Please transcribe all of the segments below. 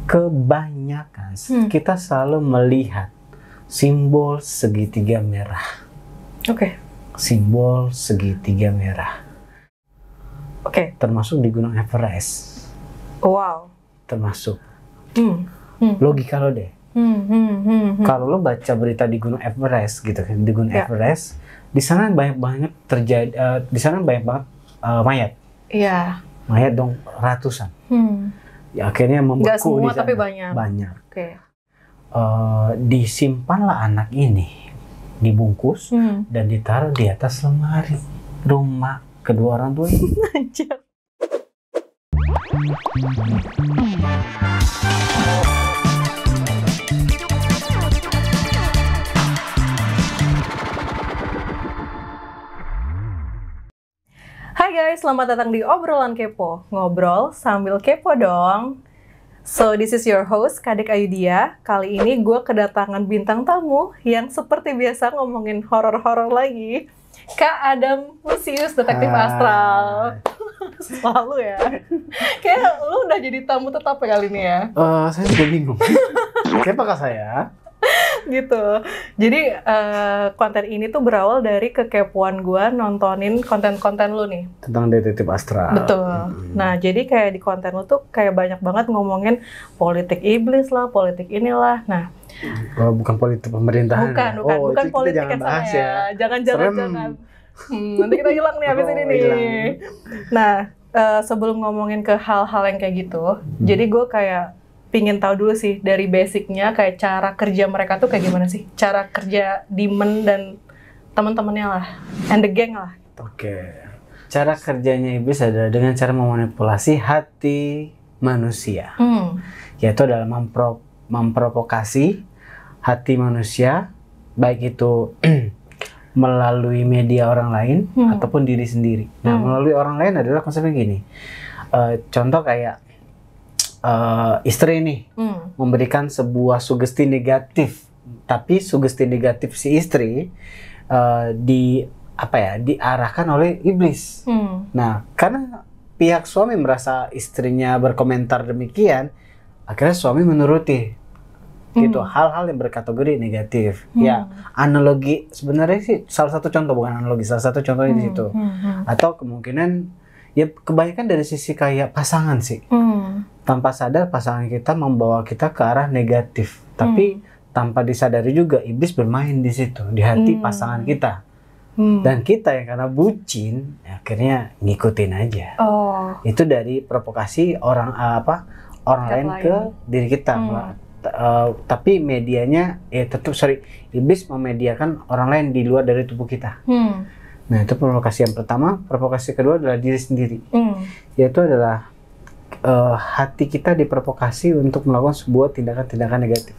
kebanyakan kita selalu melihat simbol segitiga merah. Oke. Simbol segitiga merah. Oke. Termasuk di Gunung Everest. Wow. Termasuk. Logika lo deh. Kalau lo baca berita di Gunung Everest gitu kan, di Gunung Everest, di sana banyak banget terjadi, di sana banyak banget mayat. Iya. Mayat dong ratusan. Ya akhirnya membeku. Nggak semua di sana. tapi banyak. Banyak. Oke. Disimpanlah anak ini, dibungkus dan ditaruh di atas lemari rumah kedua orang tua ini. Anjir. Hai guys, selamat datang di Obrolan Kepo. Ngobrol sambil kepo dong. So, this is your host, Kadek Ayudia. Kali ini gue kedatangan bintang tamu yang seperti biasa ngomongin horor-horor lagi. Kak Adam Lucius, detektif astral. Selalu ya. Kayak lu udah jadi tamu tetap ya kali ini ya? Saya juga bingung. Siapakah saya? Gitu. Jadi konten ini tuh berawal dari kekepoan gue nontonin konten-konten lu nih. Tentang detektif astral. Betul. Nah, jadi kayak di konten lu tuh kayak banyak banget ngomongin politik iblis lah, politik inilah. Nah, bukan politik pemerintahan. Bukan politik jangan yang bahas sana ya. Jangan. Nanti kita hilang nih habis ini nih. Hilang. Nah, sebelum ngomongin ke hal-hal yang kayak gitu, jadi gue kayak pingin tahu dulu sih dari basicnya kayak cara kerja mereka tuh kayak gimana sih? Cara kerja Demon dan teman-temannya lah, and the gang lah. Oke. Cara kerjanya iblis adalah dengan cara memanipulasi hati manusia. Yaitu adalah memprovokasi hati manusia, baik itu melalui media orang lain ataupun diri sendiri. Nah, melalui orang lain adalah konsepnya gini. Contoh kayak istri nih memberikan sebuah sugesti negatif, tapi sugesti negatif si istri diarahkan oleh iblis. Nah, karena pihak suami merasa istrinya berkomentar demikian, akhirnya suami menuruti gitu hal-hal yang berkategori negatif. Ya, analogi sebenarnya sih salah satu contoh, bukan analogi, salah satu contohnya di situ. Atau kemungkinan ya kebanyakan dari sisi kayak pasangan sih. Tanpa sadar pasangan kita membawa kita ke arah negatif, tapi tanpa disadari juga iblis bermain di situ, di hati pasangan kita. Dan kita yang karena bucin akhirnya ngikutin aja. Itu dari provokasi orang lain ke diri kita. Tapi medianya iblis memediakan orang lain di luar dari tubuh kita. Nah, itu provokasi yang pertama. Provokasi kedua adalah diri sendiri, yaitu adalah hati kita diprovokasi untuk melakukan sebuah tindakan-tindakan negatif.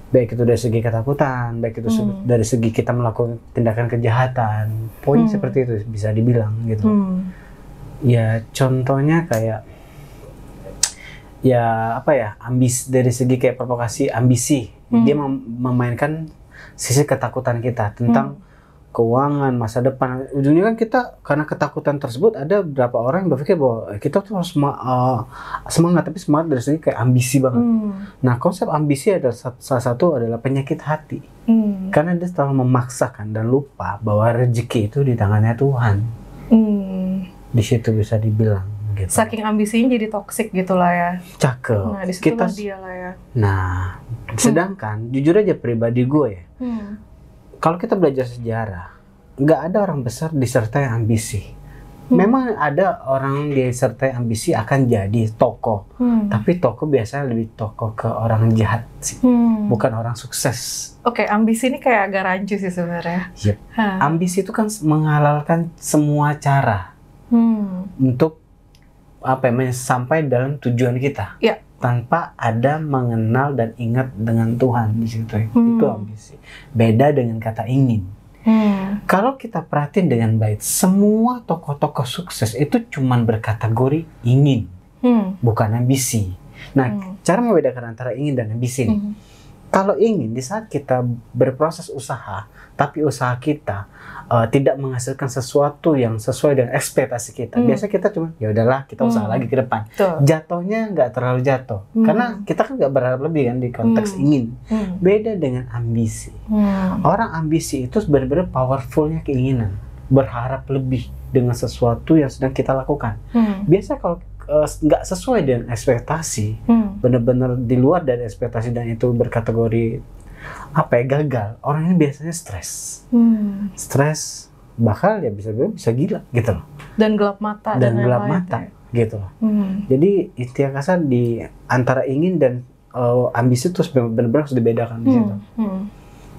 Baik itu dari segi ketakutan, baik itu dari segi kita melakukan tindakan kejahatan. Poin seperti itu bisa dibilang gitu. Ya, contohnya kayak ambisi, dari segi kayak provokasi ambisi. Dia memainkan sisi ketakutan kita tentang keuangan, masa depan. Ujungnya kan kita karena ketakutan tersebut, ada beberapa orang yang berpikir bahwa kita tuh harus semangat, tapi semangat dari segi kayak ambisi banget. Nah, konsep ambisi adalah salah satu adalah penyakit hati. Karena dia selalu memaksakan dan lupa bahwa rezeki itu di tangannya Tuhan. Di situ bisa dibilang gitu. Saking ambisinya jadi toksik gitulah ya. Cakep. Nah, di situ dia lah ya. Nah, sedangkan jujur aja pribadi gue ya. Kalau kita belajar sejarah, nggak ada orang besar disertai ambisi. Memang ada orang disertai ambisi akan jadi tokoh, tapi tokoh biasanya lebih tokoh ke orang jahat sih, bukan orang sukses. Oke, ambisi ini kayak agak rancu sih sebenarnya. Yep. Ambisi itu kan menghalalkan semua cara untuk sampai dalam tujuan kita. Yeah. Tanpa ada mengenal dan ingat dengan Tuhan di situ. Itu ambisi. Beda dengan kata ingin. Kalau kita perhatiin dengan baik, semua tokoh-tokoh sukses itu cuman berkategori ingin, bukan ambisi. Nah, cara membedakan antara ingin dan ambisi nih. Kalau ingin di saat kita berproses usaha, tapi usaha kita tidak menghasilkan sesuatu yang sesuai dengan ekspektasi kita, biasanya kita cuma ya udahlah kita usaha lagi ke depan. Jatuhnya nggak terlalu jatuh, karena kita kan nggak berharap lebih kan di konteks ingin. Beda dengan ambisi. Orang ambisi itu benar-benar powerfulnya keinginan, berharap lebih dengan sesuatu yang sedang kita lakukan. Biasa kalau nggak sesuai dengan ekspektasi, benar-benar di luar dari ekspektasi dan itu berkategori gagal, orang ini biasanya stres, bahkan ya bisa gila gitu loh, dan gelap mata gitu loh. Jadi istilah kasar di antara ingin dan ambisi itu benar-benar harus dibedakan di situ.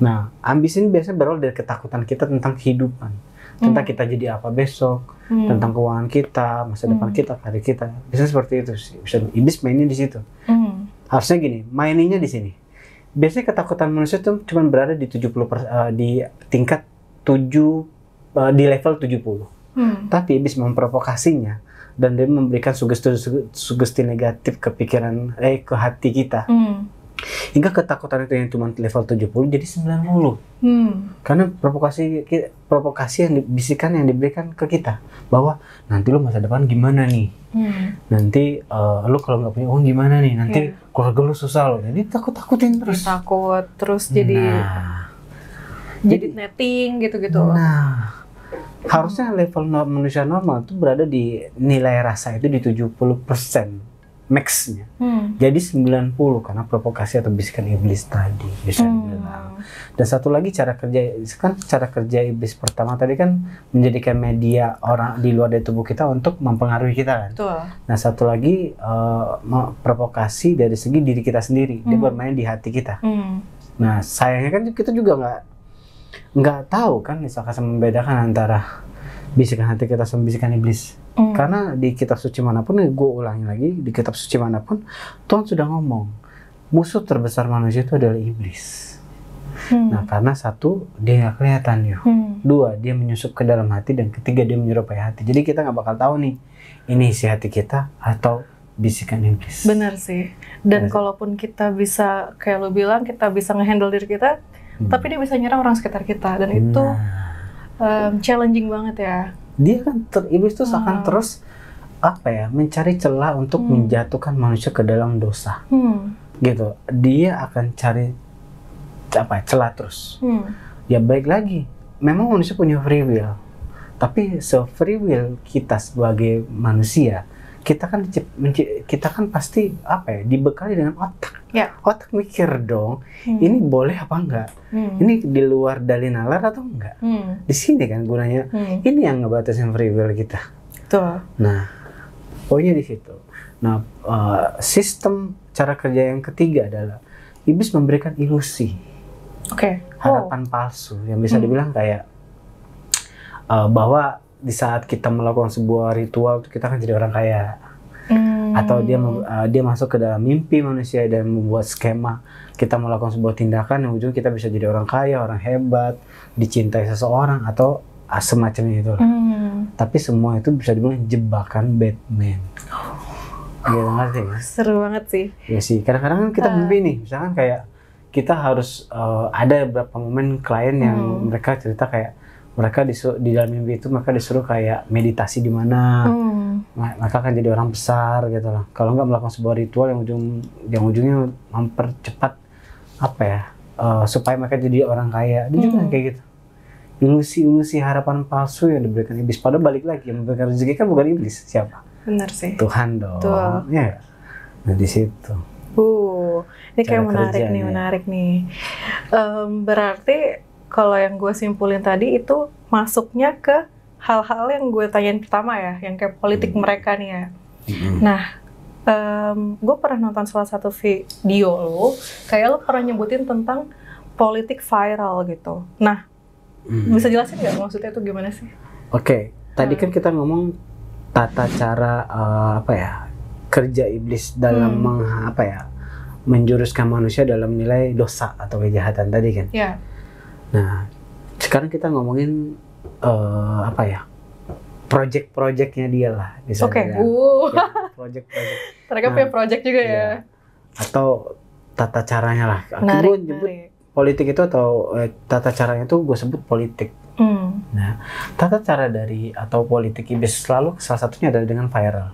Nah, ambisi ini biasanya berawal dari ketakutan kita tentang kehidupan, tentang kita jadi apa besok, tentang keuangan kita, masa depan kita, karir kita. Biasanya seperti itu sih. Bisa iblis mainnya di situ. Harusnya gini, mainnya di sini. Biasanya ketakutan manusia itu cuma berada di 70% di tingkat 7 di level 70. Tapi iblis memprovokasinya dan dia memberikan sugesti negatif ke pikiran ke hati kita. Hingga ketakutan itu yang cuma level 70 jadi 90. Karena provokasi yang bisikan yang diberikan ke kita bahwa nanti lo masa depan gimana nih, nanti lo kalau nggak punya uang gimana nih, nanti keluarga lo susah lo, jadi takutin terus. Takut terus jadi netting gitu-gitu. Nah, harusnya level manusia normal itu berada di nilai rasa itu di 70%. Max-nya. Jadi 90 karena provokasi atau bisikan iblis tadi bisa dibilang. Dan satu lagi cara kerja iblis pertama tadi kan menjadikan media orang di luar dari tubuh kita untuk mempengaruhi kita kan. Betul. Nah satu lagi provokasi dari segi diri kita sendiri, dia bermain di hati kita. Nah sayangnya kan kita juga nggak tahu kan misalkan membedakan antara bisikan hati kita sama bisikan iblis. Karena di kitab suci manapun, gue ulangi lagi, di kitab suci manapun Tuhan sudah ngomong musuh terbesar manusia itu adalah iblis. Nah karena satu, dia nggak kelihatan ya. Dua, dia menyusup ke dalam hati, dan ketiga dia menyerupai hati. Jadi kita nggak bakal tahu nih ini isi hati kita atau bisikan iblis. Benar sih. Dan kalaupun kita bisa kayak lo bilang, kita bisa ngehandle diri kita, tapi dia bisa nyerang orang sekitar kita, dan itu challenging banget ya. Dia kan iblis itu akan terus mencari celah untuk menjatuhkan manusia ke dalam dosa. Gitu. Dia akan cari celah terus. Ya baik lagi, memang manusia punya free will. Tapi free will kita sebagai manusia, kita kan pasti dibekali dengan otak. Otak mikir dong, ini boleh apa enggak? Ini di luar dari nalar atau enggak? Di sini kan gunanya. Ini yang ngebatasin free will kita. Betul. Nah, poinnya di situ. Nah, sistem cara kerja yang ketiga adalah iblis memberikan ilusi. Harapan palsu yang bisa dibilang kayak bahwa di saat kita melakukan sebuah ritual kita kan jadi orang kaya, atau dia masuk ke dalam mimpi manusia dan membuat skema kita melakukan sebuah tindakan yang ujung kita bisa jadi orang kaya, orang hebat, dicintai seseorang atau semacamnya itu. Tapi semua itu bisa dibilang jebakan Batman. Gitu, ngerti kan? Seru banget sih. Ya sih, kadang-kadang kan kita mimpi nih, misalkan kayak kita harus ada beberapa momen klien yang mereka cerita kayak mereka di dalam mimpi itu mereka disuruh kayak meditasi di mana, mereka akan jadi orang besar gitu loh. Kalau nggak melakukan sebuah ritual yang ujungnya mempercepat supaya mereka jadi orang kaya. Dia juga kayak gitu. Ilusi harapan palsu yang diberikan iblis. Padahal balik lagi yang memberikan rezeki kan bukan iblis, siapa? Benar sih. Tuhan dong. Ya. Nah di situ. Ini kayak menarik nih. Berarti kalau yang gue simpulin tadi itu masuknya ke hal-hal yang gue tanyain pertama ya, yang kayak politik mereka nih ya. Nah, gue pernah nonton salah satu video lo, kayak lo pernah nyebutin tentang politik viral gitu. Nah, bisa jelasin nggak maksudnya itu gimana sih? Tadi kan kita ngomong tata cara kerja iblis dalam menjuruskan manusia dalam nilai dosa atau kejahatan tadi kan. Nah, sekarang kita ngomongin project-projectnya dia lah. Project. Mereka punya project juga ya. Atau tata caranya lah. Gue nyebut politik itu atau tata caranya itu gue sebut politik. Nah, tata cara dari atau politik iblis selalu salah satunya adalah dengan viral.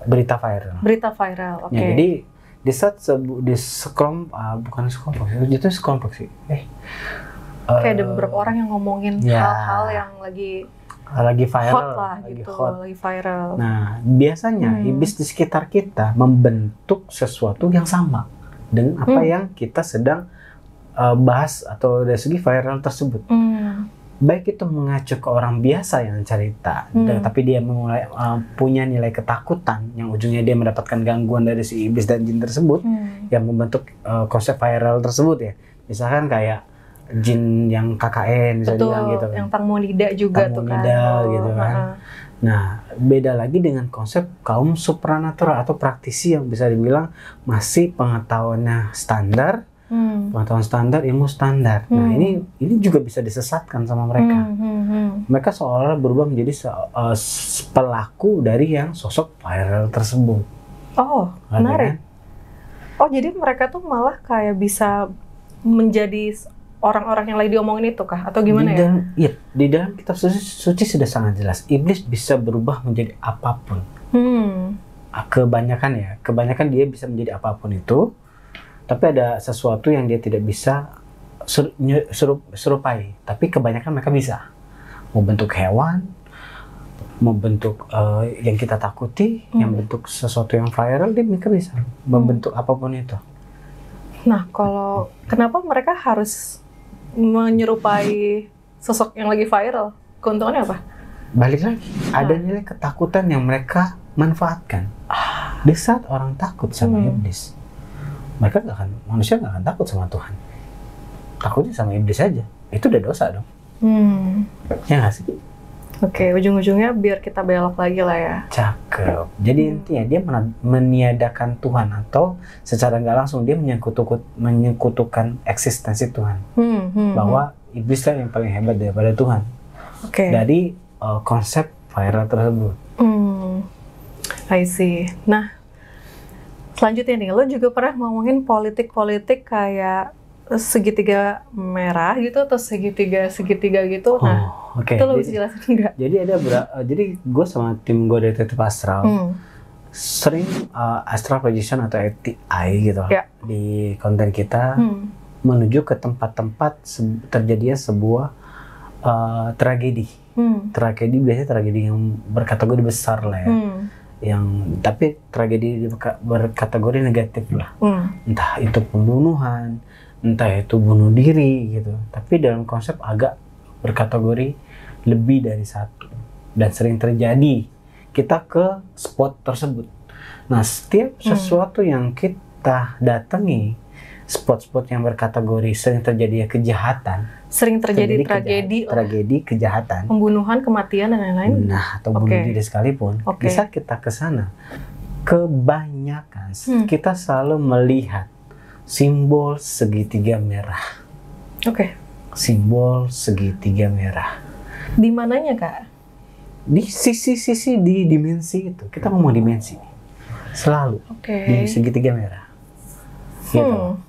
Berita viral. Berita viral, oke. Ya, jadi di saat di bukan sekelompok, itu sekelompok sih. Kayak ada beberapa orang yang ngomongin hal-hal yang lagi viral, hot lah gitu, lagi viral. Nah, biasanya iblis di sekitar kita membentuk sesuatu yang sama dengan apa yang kita sedang bahas atau dari segi viral tersebut. Baik itu mengacu ke orang biasa yang cerita, tapi dia mulai punya nilai ketakutan yang ujungnya dia mendapatkan gangguan dari si iblis dan jin tersebut yang membentuk konsep viral tersebut ya. Misalkan kayak jin yang KKN bisa bilang gitu kan. Yang Tangmonida juga tuh kan. Gitu kan. Nah, beda lagi dengan konsep kaum supranatural atau praktisi yang bisa dibilang masih pengetahuannya standar. Pengetahuan standar, ilmu standar. Nah, ini juga bisa disesatkan sama mereka. Mereka seolah berubah menjadi pelaku dari yang sosok viral tersebut. Oh, menarik. Oh, jadi mereka tuh malah kayak bisa menjadi orang-orang yang lagi diomongin itu kah? Atau gimana ya? Iya, di dalam kitab suci sudah sangat jelas. Iblis bisa berubah menjadi apapun. Kebanyakan dia bisa menjadi apapun itu. Tapi ada sesuatu yang dia tidak bisa serupai. Tapi kebanyakan mereka bisa. Mau bentuk hewan, mau bentuk yang kita takuti, yang bentuk sesuatu yang viral, mereka bisa membentuk apapun itu. Nah, kenapa mereka harus menyerupai sosok yang lagi viral? Keuntungannya apa? Balik lagi, ada nilai ketakutan yang mereka manfaatkan. Di saat orang takut sama iblis, manusia nggak akan takut sama Tuhan. Takutnya sama iblis aja. Itu udah dosa dong. Ya nggak sih? Oke, ujung-ujungnya biar kita belok lagi lah ya. Cakep. Jadi intinya dia meniadakan Tuhan atau secara nggak langsung dia menyekutukan eksistensi Tuhan. Bahwa iblis lah yang paling hebat daripada Tuhan. Dari konsep viral tersebut. I see. Nah, selanjutnya nih, lo juga pernah ngomongin politik-politik kayak segitiga merah gitu atau segitiga gitu. Itu lo bisa jelasin nggak? Jadi gue sama tim gue dari Detektif Astral sering astral projection atau ATI gitu di konten kita menuju ke tempat-tempat terjadinya sebuah tragedi. Tragedi biasanya tragedi yang berkategori besar lah ya. Tapi tragedi berkategori negatif lah. Entah itu pembunuhan, entah itu bunuh diri gitu. Tapi dalam konsep agak berkategori lebih dari satu. Dan sering terjadi kita ke spot tersebut. Nah, setiap sesuatu yang kita datangi, spot-spot yang berkategori sering terjadi kejahatan, sering terjadi tragedi, kejahatan, pembunuhan, kematian dan lain-lain. Nah, atau bunuh diri sekalipun. Di saat kita ke sana, kebanyakan kita selalu melihat simbol segitiga merah. Simbol segitiga merah. Di mananya, Kak? Di sisi-sisi di dimensi itu. Kita ngomong dimensi. Selalu di segitiga merah. Gitu.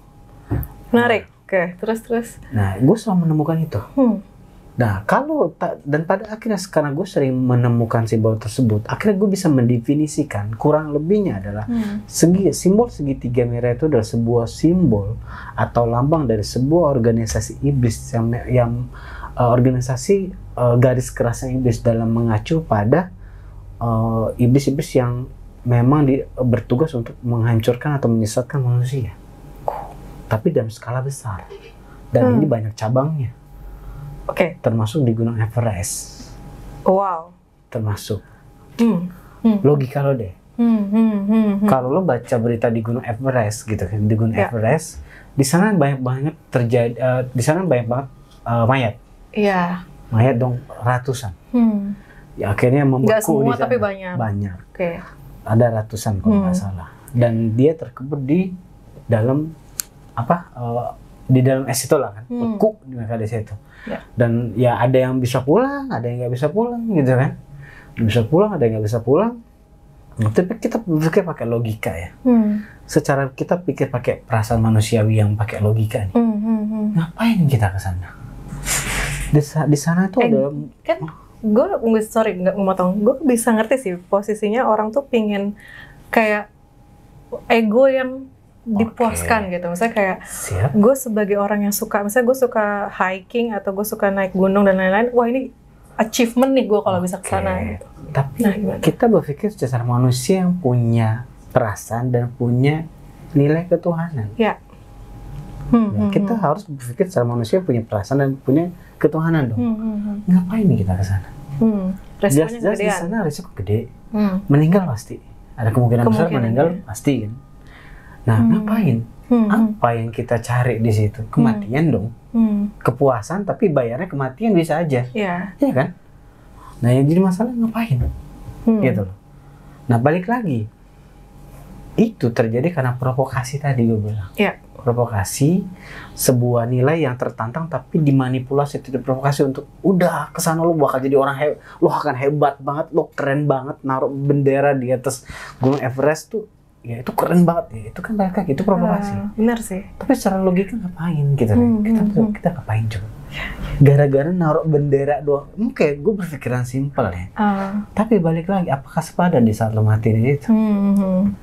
Menarik. Terus. Nah, gue selalu menemukan itu. Nah, dan pada akhirnya karena gue sering menemukan simbol tersebut, akhirnya gue bisa mendefinisikan kurang lebihnya adalah simbol segitiga merah itu adalah sebuah simbol atau lambang dari sebuah organisasi iblis yang organisasi garis kerasnya iblis dalam mengacu pada iblis-iblis yang memang bertugas untuk menghancurkan atau menyesatkan manusia. Tapi dalam skala besar. Dan ini banyak cabangnya. Termasuk di Gunung Everest. Wow. Termasuk. Logika lo deh. Kalau lo baca berita di Gunung Everest gitu kan, di Gunung Everest, di sana banyak banget mayat. Iya. Mayat dong ratusan. Ya akhirnya membeku. Nggak semua di sana. tapi banyak. Banyak. Ada ratusan kalau nggak salah. Dan dia terkubur di dalam di dalam es itu lah kan, beku mereka di situ. Dan ya ada yang bisa pulang, ada yang nggak bisa pulang gitu kan. Bisa pulang, ada yang nggak bisa pulang. Tapi kita berpikir pakai logika ya. secara kita pikir pakai perasaan manusiawi yang pakai logika nih, ngapain kita ke sana? Di sana itu ada kan gue nggak memotong, gue bisa ngerti sih posisinya orang tuh pingin kayak ego yang dipuaskan gitu. Misalnya kayak gue sebagai orang yang suka, misalnya gue suka hiking atau gue suka naik gunung dan lain-lain, wah ini achievement nih gue kalau bisa ke sana gitu. Tapi kita berpikir secara manusia yang punya perasaan dan punya nilai ketuhanan. Ya. Kita harus berpikir secara manusia punya perasaan dan punya ketuhanan dong. Ngapain nih kita ke sana? Resikonya jelas di sana resiko gede. Meninggal pasti. Ada kemungkinan besar meninggal pasti kan. Nah, ngapain? Apa yang kita cari di situ? Kematian dong. Kepuasan tapi bayarnya kematian bisa aja. Iya kan? Nah, yang jadi masalah ngapain? Gitu loh. Nah, balik lagi. Itu terjadi karena provokasi tadi gue bilang. Iya. Provokasi, sebuah nilai yang tertantang tapi dimanipulasi, itu provokasi untuk udah kesana lu bakal jadi orang lu akan hebat banget, lu keren banget, naruh bendera di atas Gunung Everest tuh, ya itu keren banget ya, itu kan balik lagi, itu provokasi. Benar sih. Tapi secara logika ngapain gitu, kita ngapain coba? Gara-gara naruh bendera doang, mungkin gue berpikiran simpel ya. Tapi balik lagi, apakah sepadan di saat lo mati itu?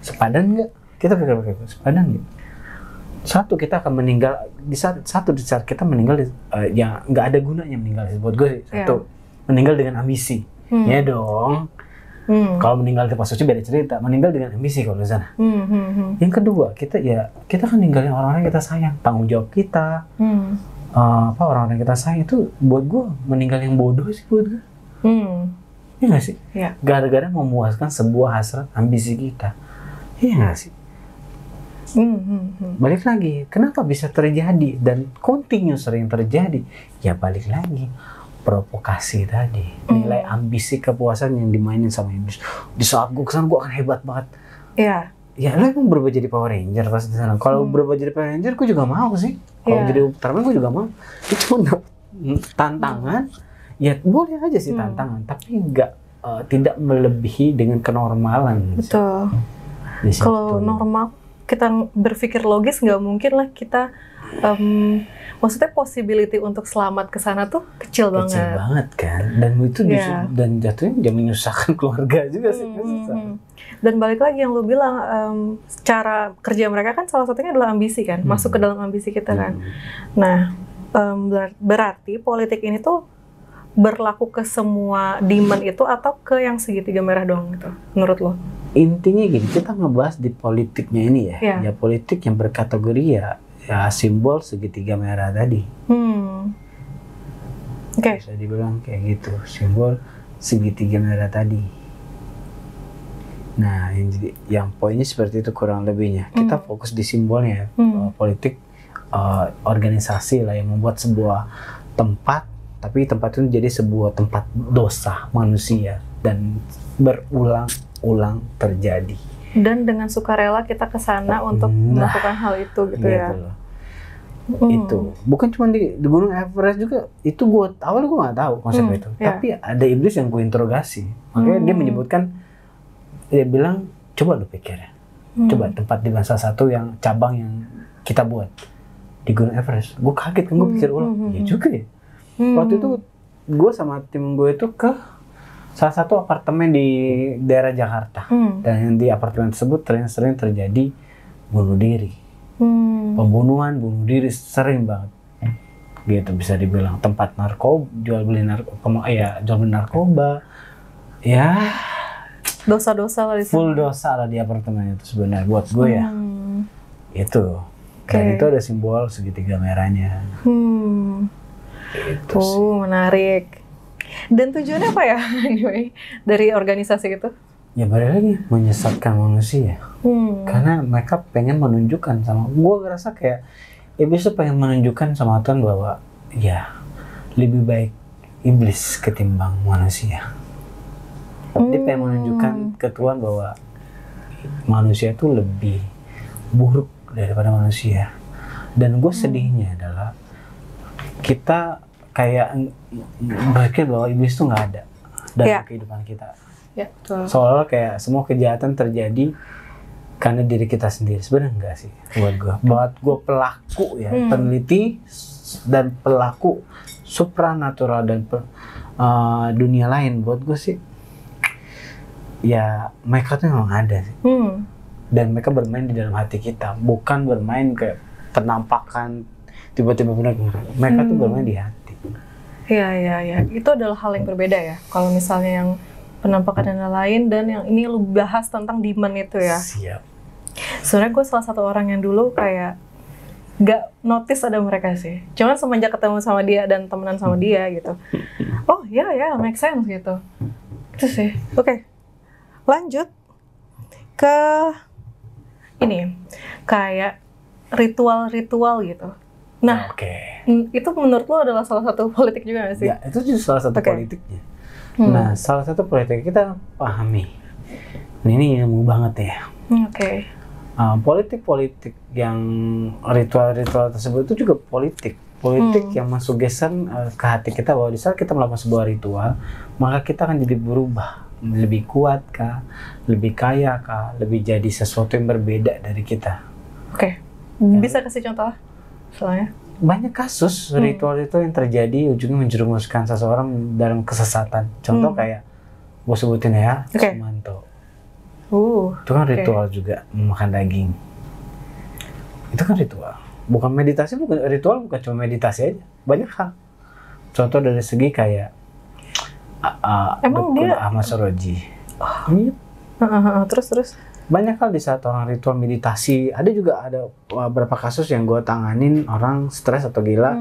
Sepadan nggak? Kita pikir sepadan nggak? Satu, kita akan meninggal di saat kita meninggal ya nggak ada gunanya meninggal buat gue sih. Satu, meninggal dengan ambisi. Ya dong. Kalau meninggal di suci beda cerita, meninggal dengan ambisi kalau di sana. Yang kedua, kita kan ninggalin orang-orang yang kita sayang, tanggung jawab kita. Orang-orang yang kita sayang itu buat gue meninggal yang bodoh sih buat gue. Iya nggak sih? Gara-gara memuaskan sebuah hasrat ambisi kita. Iya nggak sih? Balik lagi, kenapa bisa terjadi dan continue sering terjadi? Ya balik lagi, provokasi tadi, nilai ambisi kepuasan yang dimainin sama iblis. Di saat gue kesana gue akan hebat banget. Iya. Ya lo emang berubah jadi Power Ranger pas di sana. Kalau berubah jadi Power Ranger, gue juga mau sih. Kalau jadi Ultraman gue juga mau. Itu tantangan. Ya boleh aja sih tantangan, tapi tidak melebihi dengan kenormalan. Betul. Kalau normal kita berpikir logis, nggak mungkin lah kita maksudnya possibility untuk selamat ke sana tuh kecil banget. Kecil banget kan, dan itu dan jatuhnya menyusahkan keluarga juga sih. Dan balik lagi yang lu bilang, cara kerja mereka kan salah satunya adalah ambisi kan, masuk ke dalam ambisi kita kan. Nah, berarti politik ini tuh berlaku ke semua demand itu atau ke yang segitiga merah doang gitu, menurut lo? Intinya gini, kita ngebahas di politiknya ini ya, ya politik yang berkategori ya simbol segitiga merah tadi. Bisa dibilang kayak gitu, simbol segitiga merah tadi. Nah, yang poinnya seperti itu kurang lebihnya. Kita fokus di simbolnya, politik organisasi lah yang membuat sebuah tempat, tapi tempat itu jadi sebuah tempat dosa manusia dan berulang-ulang terjadi. Dan dengan sukarela kita ke sana untuk melakukan hal itu gitu ya. Itu bukan cuma di Gunung Everest juga, itu awalnya gue nggak tahu konsep itu. Tapi ada iblis yang gue interogasi. Makanya dia menyebutkan, dia bilang coba lu pikir ya. Coba tempat di salah satu yang cabang yang kita buat di Gunung Everest. Gue kaget kan, gue pikir ulang, ya juga ya. Waktu itu gue sama tim gue itu ke salah satu apartemen di daerah Jakarta, dan di apartemen tersebut sering terjadi bunuh diri, pembunuhan, bunuh diri sering banget, gitu bisa dibilang tempat narkoba, jual beli narkoba, ya dosa-dosa lah di sana. Full dosa lah di apartemen itu sebenarnya buat gue ya, itu, dan itu ada simbol segitiga merahnya. Itu menarik. Dan tujuannya apa ya anyway dari organisasi itu? Ya balik lagi, menyesatkan manusia. Karena mereka pengen menunjukkan sama, gue ngerasa kayak iblis tuh pengen menunjukkan sama Tuhan bahwa ya lebih baik iblis ketimbang manusia. Dia pengen menunjukkan ke Tuhan bahwa manusia itu lebih buruk daripada manusia. Dan gue sedihnya adalah kita kayak berpikir bahwa iblis itu nggak ada dalam kehidupan kita. Seolah kayak semua kejahatan terjadi karena diri kita sendiri. Sebenarnya enggak sih buat gue pelaku ya, peneliti dan pelaku supranatural dan dunia lain, buat gue sih ya mereka tuh memang ada sih. Dan mereka bermain di dalam hati kita, bukan bermain kayak penampakan tiba-tiba benar. Mereka tuh bermain di hati. Iya. Itu adalah hal yang berbeda ya. Kalau misalnya yang penampakan dan lain, dan yang ini lu bahas tentang demand itu ya. Siap. Sebenarnya gue salah satu orang yang dulu kayak gak notice ada mereka sih. Cuman semenjak ketemu sama dia dan temenan sama dia gitu. Oh ya, make sense gitu. Itu sih. Oke. Lanjut ke ini. Kayak ritual-ritual gitu. Nah, itu menurut lo adalah salah satu politik juga gak sih? Ya, itu juga salah satu politiknya. Nah, salah satu politik kita pahami. Ini ilmu banget ya. Politik-politik yang ritual-ritual tersebut itu juga politik yang mensuggestion ke hati kita bahwa di saat kita melakukan sebuah ritual, maka kita akan jadi berubah, lebih kuat kah, lebih kaya kah, lebih jadi sesuatu yang berbeda dari kita. Bisa kasih contoh? Soalnya banyak kasus ritual-ritual yang terjadi ujungnya menjerumuskan seseorang dalam kesesatan. Contoh kayak gue sebutin ya, Sumanto. Itu kan ritual juga, memakan daging. Itu kan ritual. Bukan meditasi, bukan ritual, bukan cuma meditasi aja. Banyak hal. Contoh dari segi kayak emang dia Ahmad Suroji. Terus banyak hal di saat orang ritual meditasi. Ada beberapa kasus yang gue tanganin, orang stres atau gila,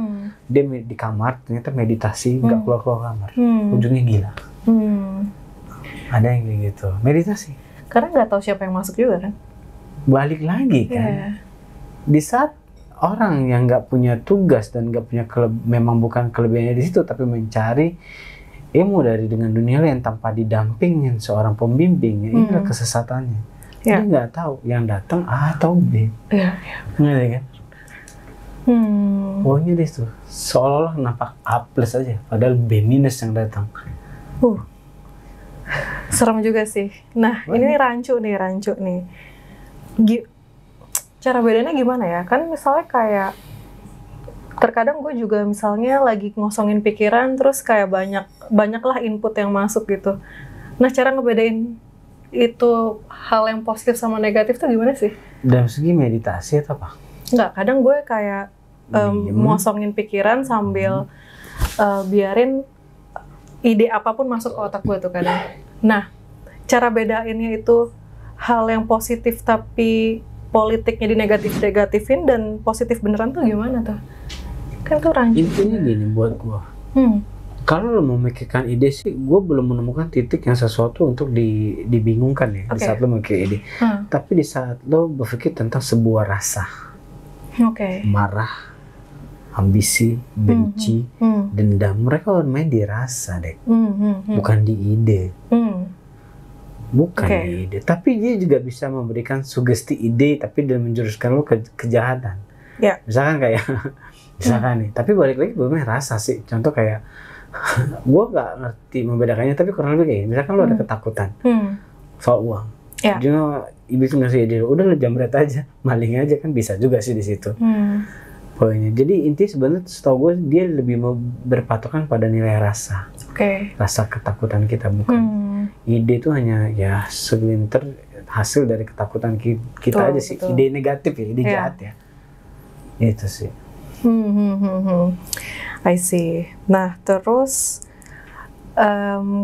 dia di kamar ternyata meditasi, nggak keluar kamar, ujungnya gila. Ada yang kayak gitu, meditasi. Karena nggak tahu siapa yang masuk juga kan. Balik lagi kan, di saat orang yang nggak punya tugas dan nggak punya memang bukan kelebihannya di situ, tapi mencari ilmu dengan dunia lain tanpa didampingin seorang pembimbing, inilah kesesatannya. Dia nggak tahu yang datang A atau B. Ngerti kan? Pokoknya dia tuh seolah-olah nampak A plus aja, padahal B minus yang datang. Serem juga sih. Nah, ini rancu nih. Cara bedanya gimana ya? Kan misalnya kayak terkadang gue juga misalnya lagi ngosongin pikiran, terus kayak banyaklah input yang masuk gitu. Nah, cara ngebedain itu hal yang positif sama negatif tuh gimana sih? Dalam segi meditasi atau apa? Enggak, kadang gue kayak ngosongin pikiran sambil biarin ide apapun masuk ke otak gue tuh kadang. Nah, cara bedainnya itu hal yang positif tapi politiknya dinegatifin dan positif beneran tuh gimana tuh? Kan tuh rancu. Intinya gini buat gue. Kalau lo memikirkan ide sih, gue belum menemukan titik yang sesuatu untuk dibingungkan ya di saat lo memikir ide. Tapi di saat lo berpikir tentang sebuah rasa, marah, ambisi, benci, dendam, mereka bermain di rasa deh, bukan di ide. Bukan di ide, tapi dia juga bisa memberikan sugesti ide, tapi dia menjuruskan lo ke kejahatan. Misalkan kayak, nih, tapi balik lagi bermain rasa sih. Contoh kayak gue gak ngerti membedakannya, tapi kurang lebih kayak gini. Misalkan lo ada ketakutan soal uang, dia iblis ngasih ide, udah lo jambret aja, maling aja, kan bisa juga sih di situ. Poinnya, jadi inti sebenarnya setahu gue dia lebih berpatokan pada nilai rasa, rasa ketakutan kita, bukan ide. Itu hanya ya segelintir hasil dari ketakutan kita aja sih. Ide negatif ya, ide jahat ya, itu sih. I see. Nah, terus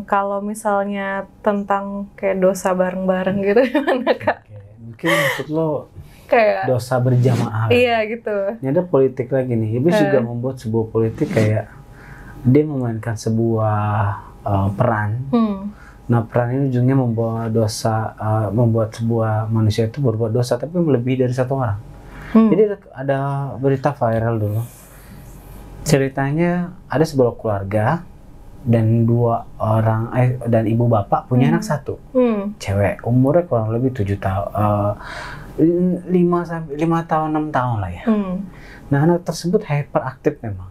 kalau misalnya tentang kayak dosa bareng-bareng gitu gimana Kak? Mungkin maksud lo kayak dosa berjamaah. Iya gitu. Ini ada politik lagi nih. Iblis juga membuat sebuah politik kayak dia memainkan sebuah peran. Nah, peran ini ujungnya membawa dosa, membuat sebuah manusia itu berbuat dosa tapi lebih dari satu orang. Jadi ada berita viral dulu. Ceritanya ada sebuah keluarga dan dan ibu bapak punya anak satu, cewek, umurnya kurang lebih 7 tahun, 5 tahun 6 tahun lah ya. Nah, anak tersebut hyperaktif memang,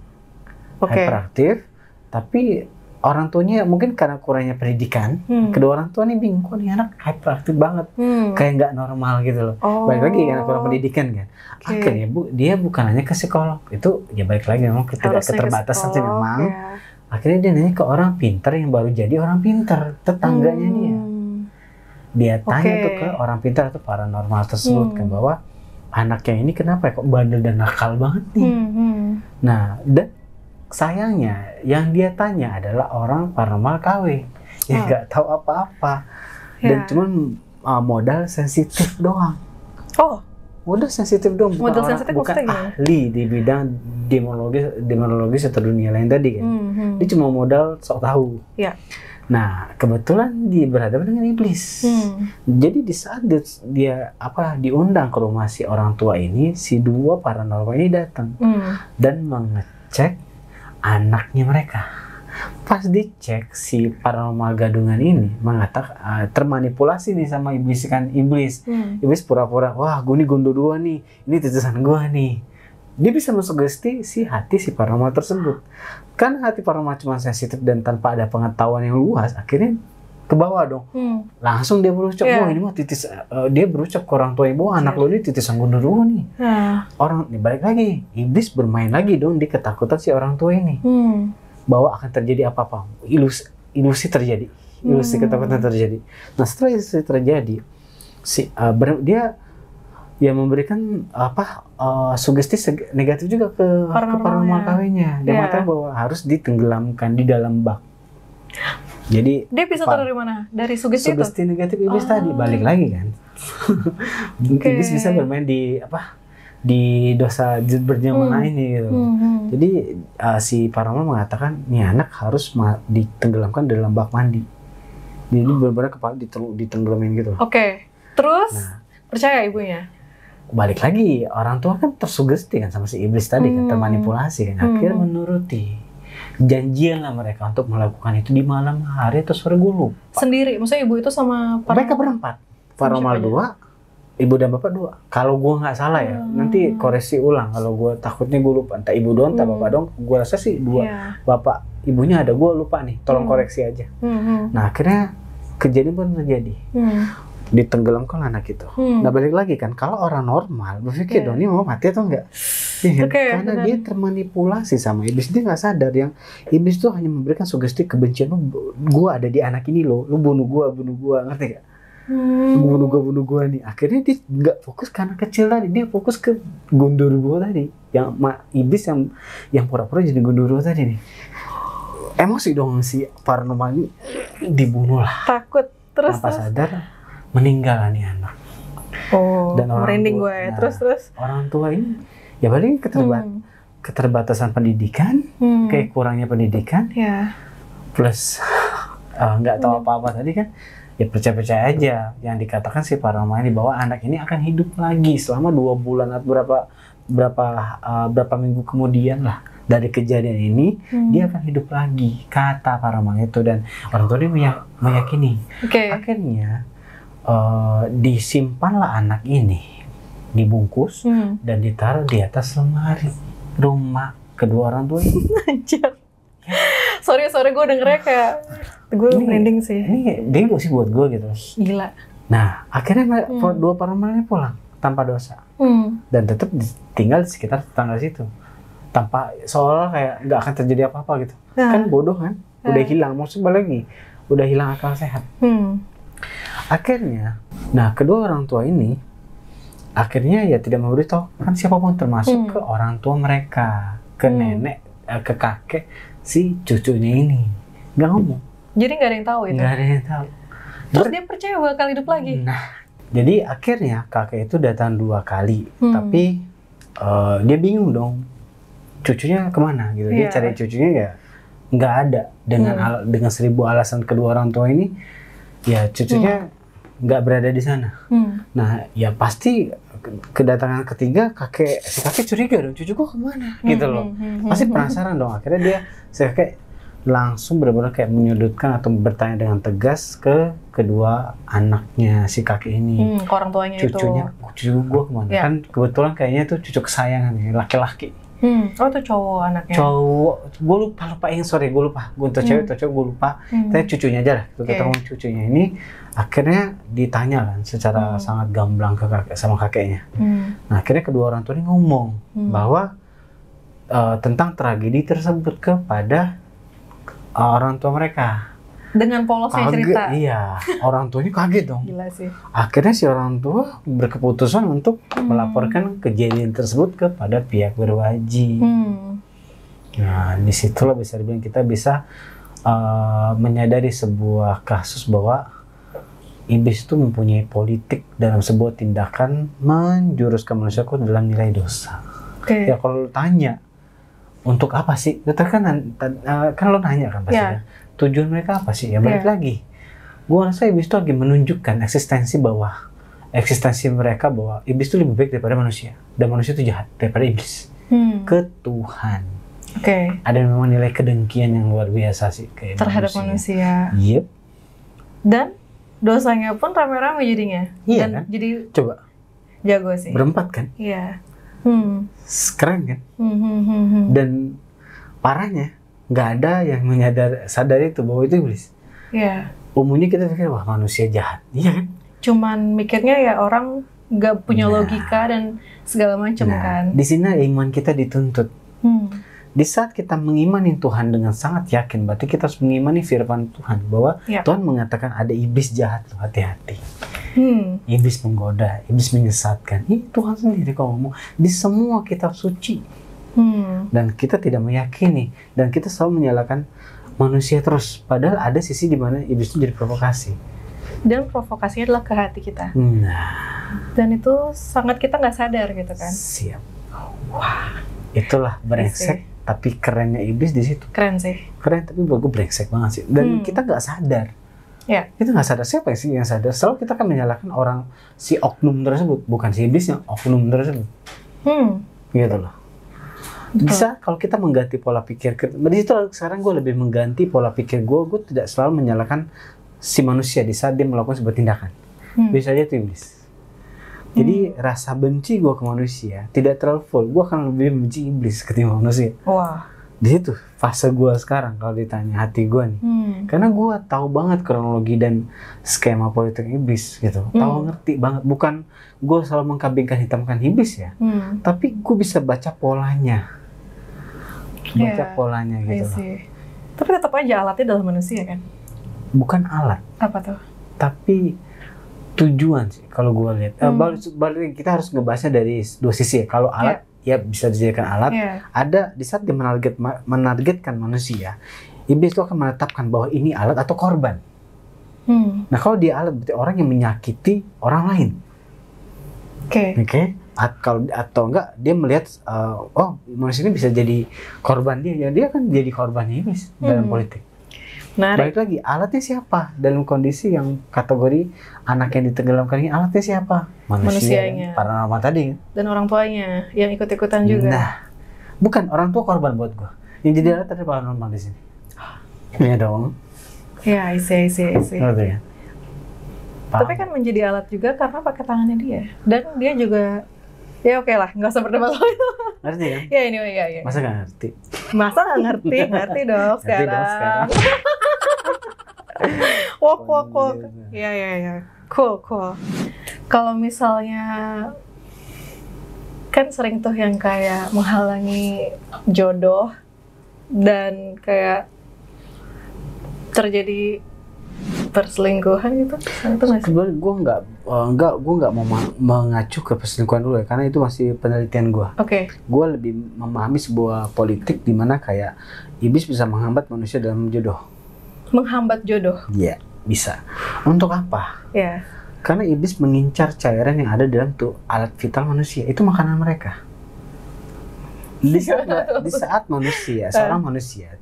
hyperaktif, tapi orang tuanya mungkin karena kurangnya pendidikan, kedua orang tua nih bingung, kok nih anak hyperaktif banget, kayak nggak normal gitu loh. Balik lagi karena kurang pendidikan kan. Akhirnya dia bukan hanya ke psikolog, itu ya balik lagi memang keterbatasan sih memang. Akhirnya dia nanya ke orang pintar yang baru jadi orang pintar, tetangganya dia. Dia tanya tuh ke orang pintar atau paranormal tersebut kan, bahwa anaknya ini kenapa ya kok bandel dan nakal banget nih. Nah, dan sayangnya yang dia tanya adalah orang paranormal KW yang nggak tahu apa-apa dan cuman modal sensitif doang. Modal sensitif doang, bukan ahli di bidang demonologi atau dunia lain tadi kan. Dia cuma modal sok tahu. Nah, kebetulan dia berhadapan dengan iblis. Jadi di saat dia diundang ke rumah si orang tua ini, si dua paranormal ini datang dan mengecek anaknya mereka. Pas dicek, si paranormal gadungan ini mengatakan termanipulasi nih sama iblis kan. Iblis pura-pura, wah gue nih gondol dua nih, ini titisan gue nih. Dia bisa mensugesti si hati si paranormal tersebut. Kan hati paranormal cuma sensitif dan tanpa ada pengetahuan yang luas, akhirnya ke bawah dong. Langsung dia berucap, wah ini mah titis, dia berucap ke orang tua ibu, anak lo ini titisan gondol dua nih. Orang nih balik lagi, iblis bermain lagi dong di ketakutan si orang tua ini. Bahwa akan terjadi apa-apa, ilusi terjadi, ilusi ketakutan terjadi. Nah setelah ilusi terjadi, dia memberikan sugesti negatif juga ke paranormal KW-nya. Dia mengatakan bahwa harus ditenggelamkan di dalam bak. Jadi dia bisa tahu dari mana? Dari sugesti itu? Sugesti negatif iblis tadi, balik lagi kan. Iblis bisa bermain di dosa berjamaah ini gitu. Jadi si paranormal mengatakan nih anak harus ditenggelamkan dalam bak mandi. Jadi benar-benar kepala ditenggelamin gitu. Terus percaya ibunya? Balik lagi, orang tua kan tersugesti kan sama si iblis tadi kan, termanipulasi kan. Akhirnya menuruti. Janjian lah mereka untuk melakukan itu di malam hari atau sore, gue lupa. Sendiri? Maksudnya ibu itu sama mereka berempat. Paranormal 2, ibu dan bapak 2. Kalau gue nggak salah ya, nanti koreksi ulang. Kalau gue takutnya gue lupa, entah ibu doang, entah bapak doang. Gue rasa sih 2. Bapak, ibunya ada, gue lupa nih. Tolong koreksi aja. Nah akhirnya kejadian pun terjadi. Ditenggelamkan anak itu. Nah balik lagi kan, kalau orang normal berpikir dong ini mau mati atau enggak? Karena dia termanipulasi sama iblis, dia nggak sadar yang iblis tuh hanya memberikan sugesti kebencian, gue ada di anak ini loh, lu bunuh gue, ngerti gak? Bunuh gue nih. Akhirnya dia nggak fokus karena kecil tadi, dia fokus ke gundurwo tadi, yang iblis yang pura-pura jadi gundurwo tadi nih. Emosi dong si paranormal ini, dibunuh lah. Takut terus. Tanpa sadar meninggal nih anak. Dan merinding gue ya. Terus orang tua ini ya balik keterbatasan pendidikan, kayak kurangnya pendidikan, plus nggak tahu apa-apa tadi kan. Ya percaya aja yang dikatakan si paranormal ini, bahwa anak ini akan hidup lagi selama 2 bulan atau berapa minggu kemudian lah dari kejadian ini, dia akan hidup lagi, kata paranormal itu. Dan orang tua dia meyakini. Akhirnya disimpanlah anak ini, dibungkus dan ditaruh di atas lemari rumah kedua orang tua ini. Sorry gue dengernya kayak gue merinding sih. Ini bego sih buat gue gitu. Gila. Nah akhirnya dua paranormal ini pulang tanpa dosa dan tetap tinggal di sekitar tetangga situ, tanpa seolah kayak nggak akan terjadi apa-apa gitu. Kan bodoh kan, udah hilang, maksudnya lagi udah hilang akal sehat. Akhirnya, nah kedua orang tua ini akhirnya ya tidak memberitahu kan siapapun, termasuk ke orang tua mereka, ke nenek, ke kakek si cucunya ini, nggak ngomong. Jadi nggak ada yang tahu itu? Nggak ada yang tahu. Terus dia percaya bakal hidup lagi? Nah, jadi akhirnya kakek itu datang 2 kali, tapi dia bingung dong, cucunya kemana gitu. Dia cari cucunya ya nggak ada, dengan 1000 alasan kedua orang tua ini, ya cucunya nggak berada di sana. Nah, ya pasti kedatangan ketiga si kakek curiga dong, cucu gua kemana gitu loh. Pasti penasaran dong. Akhirnya si kakek langsung benar-benar kayak menyudutkan atau bertanya dengan tegas ke kedua anaknya si kakek ini. Ke orang tuanya cucu gua kemana? Kan kebetulan kayaknya itu cucu kesayangan nih, laki-laki. Oh itu cowok anaknya? Cowok, gue lupa yang sorry gue lupa. Gue untuk cewek atau cowok gue lupa. Tapi cucunya aja lah. Kita ngomong cucunya ini akhirnya ditanya kan secara sangat gamblang ke sama kakeknya. Nah akhirnya kedua orang tua ini ngomong bahwa tentang tragedi tersebut kepada orang tua mereka. Dengan polosnya cerita? Iya, orang tuanya kaget dong. Gila sih. Akhirnya si orang tua berkeputusan untuk melaporkan kejadian tersebut kepada pihak berwajib. Nah, disitulah bisa dibilang kita bisa menyadari sebuah kasus bahwa iblis itu mempunyai politik dalam sebuah tindakan menjuruskan manusia dalam nilai dosa. Ya kalau lu tanya, untuk apa sih? Kan lo nanya kan pasti kan? Tujuan mereka apa sih? Ya balik lagi. Gua rasa iblis itu lagi menunjukkan eksistensi mereka bahwa iblis itu lebih baik daripada manusia. Dan manusia itu jahat daripada iblis. Ke Tuhan. Ada memang nilai kedengkian yang luar biasa sih kayak terhadap manusia. Yep. Dan dosanya pun rame-rame jadinya. Iya dan kan? Jadi coba. Jago sih. Berempat kan? Iya. Keren kan? Dan parahnya nggak ada yang sadar itu bahwa itu iblis. Iya. Umumnya kita pikir wah manusia jahat, iya kan? Cuman mikirnya ya orang nggak punya logika dan segala macam kan. Di sini iman kita dituntut. Di saat kita mengimani Tuhan dengan sangat yakin, berarti kita harus mengimani firman Tuhan bahwa Tuhan mengatakan ada iblis jahat loh, hati-hati. Iblis menggoda, iblis menyesatkan. Ini Tuhan sendiri kalau ngomong di semua kitab suci. Dan kita tidak meyakini dan kita selalu menyalahkan manusia terus. Padahal ada sisi di mana iblis itu jadi provokasi. Dan provokasinya adalah ke hati kita. Dan itu sangat kita nggak sadar gitu kan. Siap. Wah, itulah brengsek. Tapi kerennya iblis di situ. Keren sih. Keren tapi buat gue brengsek banget sih. Dan kita nggak sadar. Kita nggak sadar. Siapa sih yang sadar? Selalu kita kan menyalahkan orang si oknum tersebut, bukan si iblis yang oknum tersebut. Gitu loh. Bisa kalau kita mengganti pola pikir. Di situ sekarang gue lebih mengganti pola pikir gue tidak selalu menyalahkan si manusia di saat dia melakukan sebuah tindakan. Bisa aja itu iblis. Jadi rasa benci gue ke manusia tidak terlalu full. Gue akan lebih benci iblis ketimbang manusia. Wah. Di situ fase gue sekarang kalau ditanya hati gue nih. Karena gue tahu banget kronologi dan skema politik iblis gitu. Tahu ngerti banget. Bukan gue selalu mengkambingkan hitamkan iblis ya. Tapi gue bisa baca polanya. Polanya gitu loh. Tapi tetap aja alatnya adalah manusia kan? Bukan alat. Apa tuh? Tapi tujuan sih kalau gue lihat. Balik kita harus ngebahasnya dari dua sisi ya. Kalau alat ya bisa dijadikan alat. Ada di saat dia menargetkan manusia, iblis itu akan menetapkan bahwa ini alat atau korban. Nah kalau dia alat berarti orang yang menyakiti orang lain. Atau enggak dia melihat manusia ini bisa jadi korban dia kan jadi korbannya iblis dalam politik. Balik lagi alatnya siapa dalam kondisi yang kategori anak yang ditenggelamkan ini, alatnya siapa? Manusianya. Paranormal tadi dan orang tuanya yang ikut-ikutan juga. Nah bukan orang tua korban buat gua, yang jadi alat adalah paranormal di sini. Iya dong. Ya, I see. Ya? Tapi kan menjadi alat juga karena pakai tangannya dia. Dan dia juga, ya oke lah, nggak usah berdebat soal itu. Ngerti kan? Ya anyway, ya. Masa nggak ngerti? Masa nggak ngerti? Ngerti dong sekarang. Wok. Ya. Cool. Kalau misalnya, kan sering tuh yang kayak menghalangi jodoh dan kayak terjadi perselingkuhan gitu, itu nggak sih? Sebenarnya gue nggak mau mengacu ke perselingkuhan dulu ya, karena itu masih penelitian gue. Gue lebih memahami sebuah politik di mana kayak iblis bisa menghambat manusia dalam jodoh. Menghambat jodoh? Iya, bisa. Untuk apa? Iya. Karena iblis mengincar cairan yang ada dalam tuh alat vital manusia, itu makanan mereka. Di saat manusia, seorang manusia.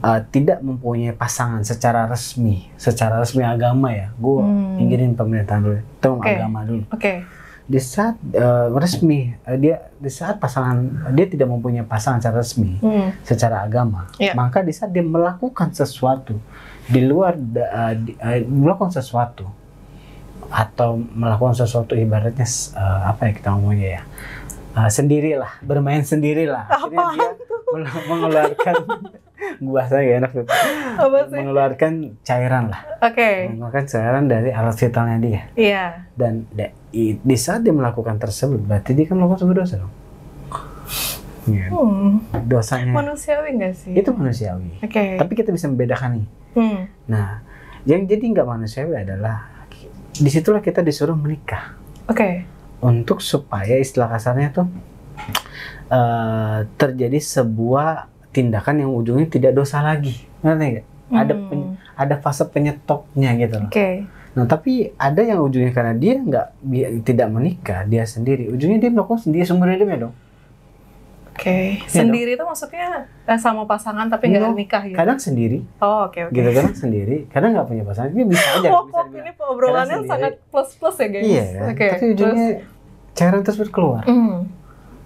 Tidak mempunyai pasangan secara resmi agama ya, gue pinggirin pemerintahan dulu, itu agama dulu. Di saat resmi di saat pasangan dia tidak mempunyai pasangan secara resmi secara agama, maka di saat dia melakukan sesuatu di luar melakukan sesuatu atau melakukan sesuatu ibaratnya apa ya kita ngomongnya ya, sendirilah, bermain sendirilah. Akhirnya dia mengeluarkan bahasa gak enak gitu. Mengeluarkan cairan lah. Mengeluarkan cairan dari alat vitalnya dia. Iya. Dan di saat dia melakukan tersebut, berarti dia kan melakukan sebuah dosa dong. Ya. Dosanya. Manusiawi nggak sih? Itu manusiawi. Tapi kita bisa membedakan nih. Nah, yang jadi nggak manusiawi adalah disitulah kita disuruh menikah. Untuk supaya istilah kasarnya tuh terjadi sebuah tindakan yang ujungnya tidak dosa lagi, ngerti nggak? Ada fase penyetopnya gitu loh. Nah tapi ada yang ujungnya karena dia tidak menikah, dia sendiri, ujungnya dia melakukan sendiri seumur hidupnya dong. Sendiri itu maksudnya sama pasangan tapi nggak nikah gitu? Kadang sendiri. Gitu, kadang sendiri, kadang nggak punya pasangan, dia bisa aja. Ini obrolannya sangat plus ya guys. Iya, tapi ujungnya cairan tersebut keluar.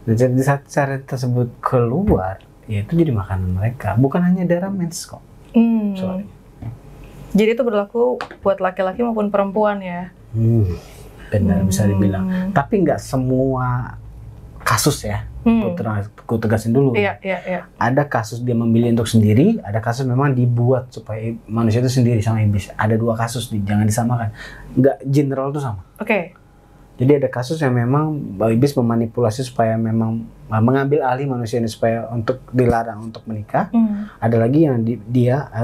Dan di saat cairan tersebut keluar, ya itu jadi makanan mereka. Bukan hanya darah mens kok. Jadi itu berlaku buat laki-laki maupun perempuan ya? Benar, bisa dibilang. Tapi nggak semua kasus ya. Aku tegasin dulu. Iya. Ada kasus dia memilih untuk sendiri, ada kasus memang dibuat supaya manusia itu sendiri sama iblis. Ada dua kasus nih, jangan disamakan. Nggak general itu sama. Jadi ada kasus yang memang iblis memanipulasi supaya memang mengambil alih manusia ini supaya untuk dilarang untuk menikah. Ada lagi yang dihalangi,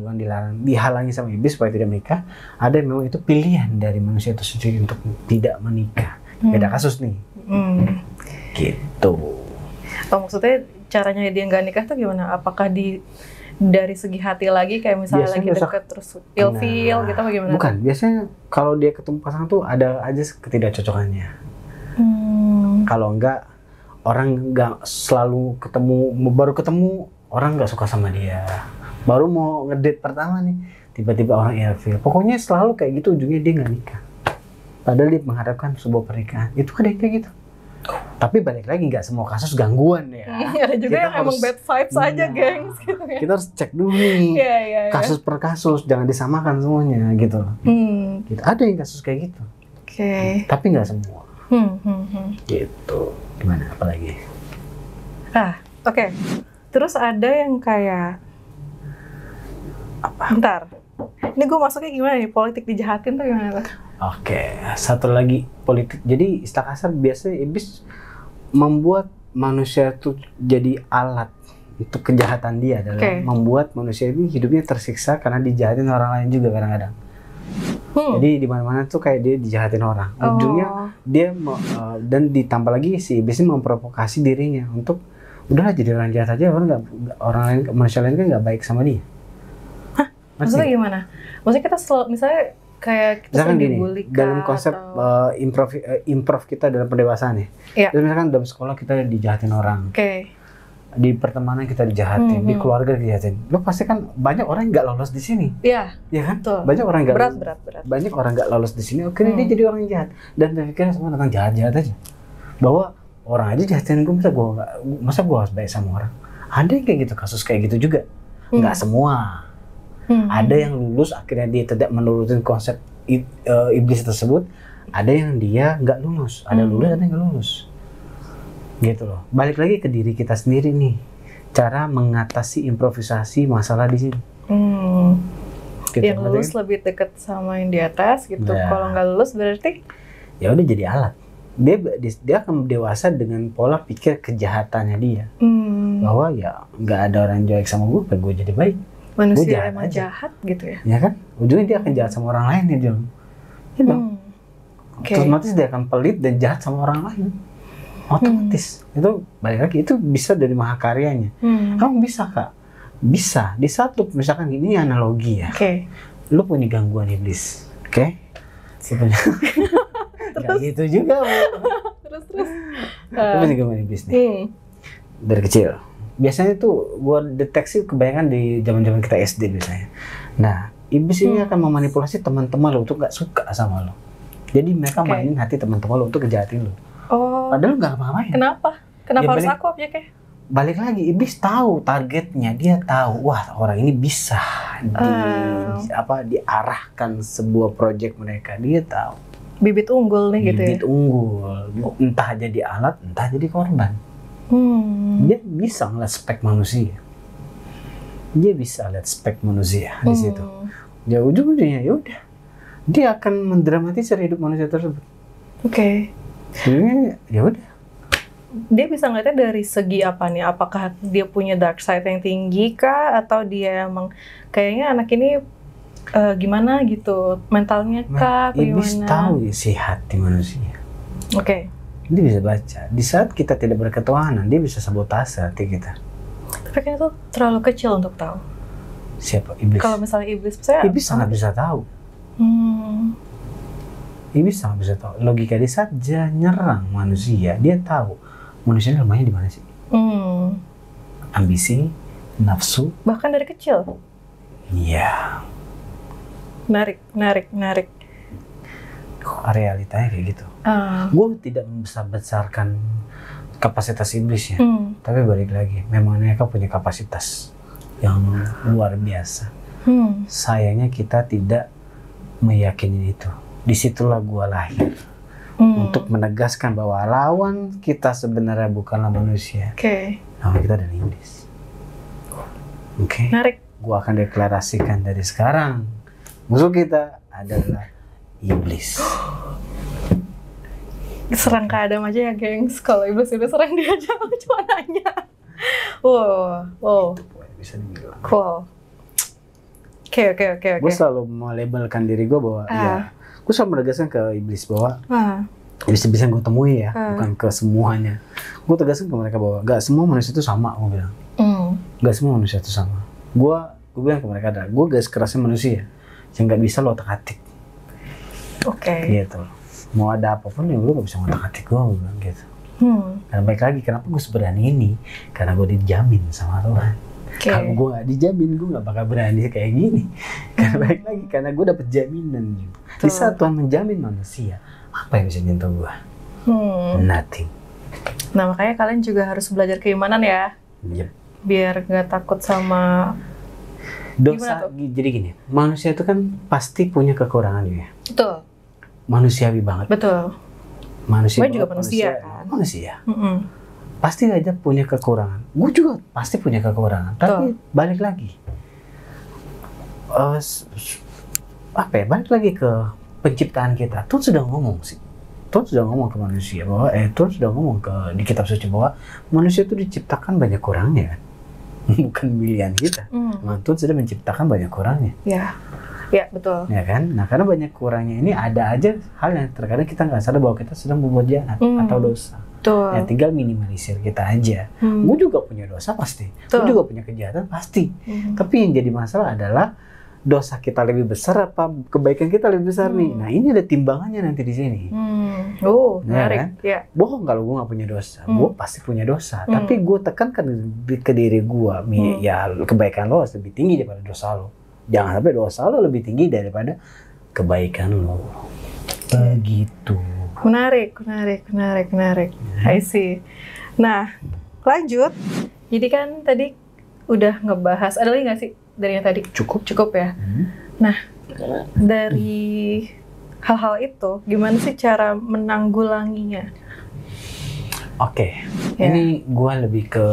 bukan dilarang, dihalangi sama iblis supaya tidak menikah. Ada yang memang itu pilihan dari manusia itu sendiri untuk tidak menikah. Beda kasus nih. Gitu. Maksudnya caranya dia nggak nikah tuh gimana? Apakah dari segi hati lagi, kayak misalnya lagi deket terus ilfil gitu apa gimana? Bukan, biasanya kalau dia ketemu pasangan tuh ada aja ketidakcocokannya. Kalau enggak, orang nggak selalu baru ketemu orang nggak suka sama dia. Baru mau ngedate pertama nih, tiba-tiba orang ilfil. Pokoknya selalu kayak gitu, ujungnya dia nggak nikah. Padahal dia mengharapkan sebuah pernikahan. Itu ada yang kayak gitu. Tapi balik lagi, nggak semua kasus gangguan ya. Ada juga yang emang bad vibes aja, gengs. Gitu ya. Kita harus cek dulu nih, kasus per kasus, jangan disamakan semuanya gitu. Gitu. Ada yang kasus kayak gitu. Tapi nggak semua. Gitu. Gimana? Apalagi? Terus ada yang kayak bentar. Ini gue masuknya gimana nih? Politik dijahatin tuh gimana? Satu lagi politik. Jadi istilah kasar biasanya iblis membuat manusia itu jadi alat untuk kejahatan dia adalah membuat manusia ini hidupnya tersiksa karena dijahatin orang lain juga kadang-kadang. Jadi di mana-mana tuh kayak dia dijahatin orang. Ujungnya dia dan ditambah lagi si iblis ini memprovokasi dirinya untuk udahlah jadi orang jahat aja, orang lain, manusia lain kan nggak baik sama dia. Maksudnya gimana? Maksudnya kita selalu, misalnya kayak kita sering dibully dalam konsep improv kita dalam pendewasaan ya. Jadi misalkan dalam sekolah kita dijahatin orang. Di pertemanan kita dijahatin, di keluarga dijahatin. Lo pasti kan banyak orang yang nggak lolos di sini. Iya kan? Betul. Banyak orang nggak berat. Banyak orang nggak lolos di sini. Oke, dia jadi orang yang jahat dan berpikirnya semua tentang jahat aja. Bahwa orang aja jahatin gue, masa gue harus baik sama orang. Ada yang kayak gitu, kasus kayak gitu juga. Nggak semua. Ada yang lulus akhirnya dia tidak menuruti konsep iblis tersebut. Ada yang dia nggak lulus. Ada lulus, ada yang nggak lulus. Gitu loh. Balik lagi ke diri kita sendiri nih. Cara mengatasi improvisasi masalah di sini. Gitu, yang lulus lebih dekat sama yang di atas gitu. Kalau nggak lulus berarti? Ya udah jadi alat. Dia akan dewasa dengan pola pikir kejahatannya dia. Bahwa ya nggak ada orang yang jelek sama gue jadi baik. Manusia emang jahat gitu ya? Ya kan? Ujungnya dia akan jahat sama orang lain ya dong. Terus otomatis dia akan pelit dan jahat sama orang lain. Otomatis. Itu balik lagi, itu bisa dari mahakaryanya. Kamu bisa Kak? Bisa. Di saat lu, misalkan ini analogi ya. Lu punya gangguan iblis. Gak gitu juga Bu. Terus. Lu punya gangguan iblis nih. Dari kecil. Biasanya tuh gue deteksi kebanyakan di zaman-zaman kita SD misalnya. Nah, iblis ini akan memanipulasi teman-teman lo untuk gak suka sama lo. Jadi mereka mainin hati teman-teman lo untuk ngejahatin lo. Padahal gak ngapa-ngapain. Kenapa? Kenapa harus aku objeknya? Balik lagi, iblis tahu targetnya, dia tahu, wah orang ini bisa diarahkan sebuah proyek mereka, dia tahu. Bibit unggul nih gitu ya? Bibit unggul. entah jadi alat, entah jadi korban. Dia bisa ngeliat spek manusia. Dia bisa lihat spek manusia di situ. Ya ujung-ujungnya ya udah, dia akan mendramatisir hidup manusia tersebut. Oke. Sebenarnya ya udah. Dia bisa ngeliatnya dari segi apa nih? Apakah dia punya dark side yang tinggi kah? Atau dia emang kayaknya anak ini gimana gitu? Mentalnya kah? Iblis gimana? tahu isi hati manusia. Oke. Dia bisa baca. Di saat kita tidak berketuhanan, dia bisa sabotase hati kita. Tapi kan itu terlalu kecil untuk tahu. Siapa? Iblis. Kalau misalnya iblis, saya Iblis sangat bisa tahu. Iblis sangat bisa tahu. Logika dia saat dia nyerang manusia, dia tahu manusia ini lemahnya di mana sih? Ambisi, nafsu. Bahkan dari kecil. Iya. Menarik. Realitanya kayak gitu. Gue tidak membesar-besarkan kapasitas iblis ya. Tapi balik lagi, memang mereka punya kapasitas yang luar biasa. Sayangnya kita tidak meyakini itu. Disitulah gue lahir. Untuk menegaskan bahwa lawan kita sebenarnya bukanlah manusia. Lawan kita adalah iblis. Oke. Menarik. Gue akan deklarasikan dari sekarang, musuh kita adalah iblis. Serang ke Adam aja ya, gengs. Kalau iblis udah serang dia aja, aku cuma nanya. Wow. Bisa dibilang. Cool. Oke. Gue selalu melabelkan diri gue bahwa ya, gue selalu menegaskan ke iblis bahwa iblis bisa gue temui ya, bukan ke semuanya. Gue tegaskan ke mereka bahwa gak semua manusia itu sama, gue bilang. Gak semua manusia itu sama. Gue bilang ke mereka adalah, gue garis kerasnya manusia yang gak bisa lo otak-atik. Gitu. Mau ada apapun yang lo gak bisa ngotak-atik gue bilang gitu. Karena baik lagi, kenapa gue seberani ini? Karena gue dijamin sama Tuhan. Kalau gue gak dijamin, gue gak bakal berani kayak gini. Karena baik lagi, karena gue dapet jaminan gitu. Di saat Tuhan menjamin manusia, apa yang bisa nyentuh gue? Nothing. Nah makanya kalian juga harus belajar keimanan ya. Biar gak takut sama dosa. Jadi gini, manusia itu kan pasti punya kekurangan ya. Betul. Manusiawi banget. Betul. Manusia juga manusia kan. Manusia. Pasti aja punya kekurangan. Gue juga pasti punya kekurangan. Tapi balik lagi. Balik lagi ke penciptaan kita. Tuhan sudah ngomong sih. Tuhan sudah ngomong ke manusia bahwa Tuhan sudah ngomong di kitab suci bahwa manusia itu diciptakan banyak kurangnya kan. Bukan pilihan kita. Tuhan sudah menciptakan banyak kurangnya. Ya, betul. Ya kan? Nah, karena banyak kurangnya ini ada aja hal yang terkadang kita nggak sadar bahwa kita sedang berbuat jahat atau dosa. Betul. Ya, tinggal minimalisir kita aja. Gue juga punya dosa pasti. Gue juga punya kejahatan pasti. Tapi yang jadi masalah adalah dosa kita lebih besar apa kebaikan kita lebih besar nih. Nah, ini ada timbangannya nanti di sini. Menarik. Kan? Bohong kalau gue nggak punya dosa. Gue pasti punya dosa. Tapi gue tekankan ke diri gue, ya kebaikan lo harus lebih tinggi daripada dosa lo. Jangan sampai dosa lo lebih tinggi daripada kebaikan lo. Begitu. Menarik. I see. Nah, lanjut. Jadi kan tadi udah ngebahas, ada lagi nggak sih dari yang tadi? Cukup ya. Nah, dari hal-hal itu, gimana sih cara menanggulanginya? Oke. Ini gue lebih ke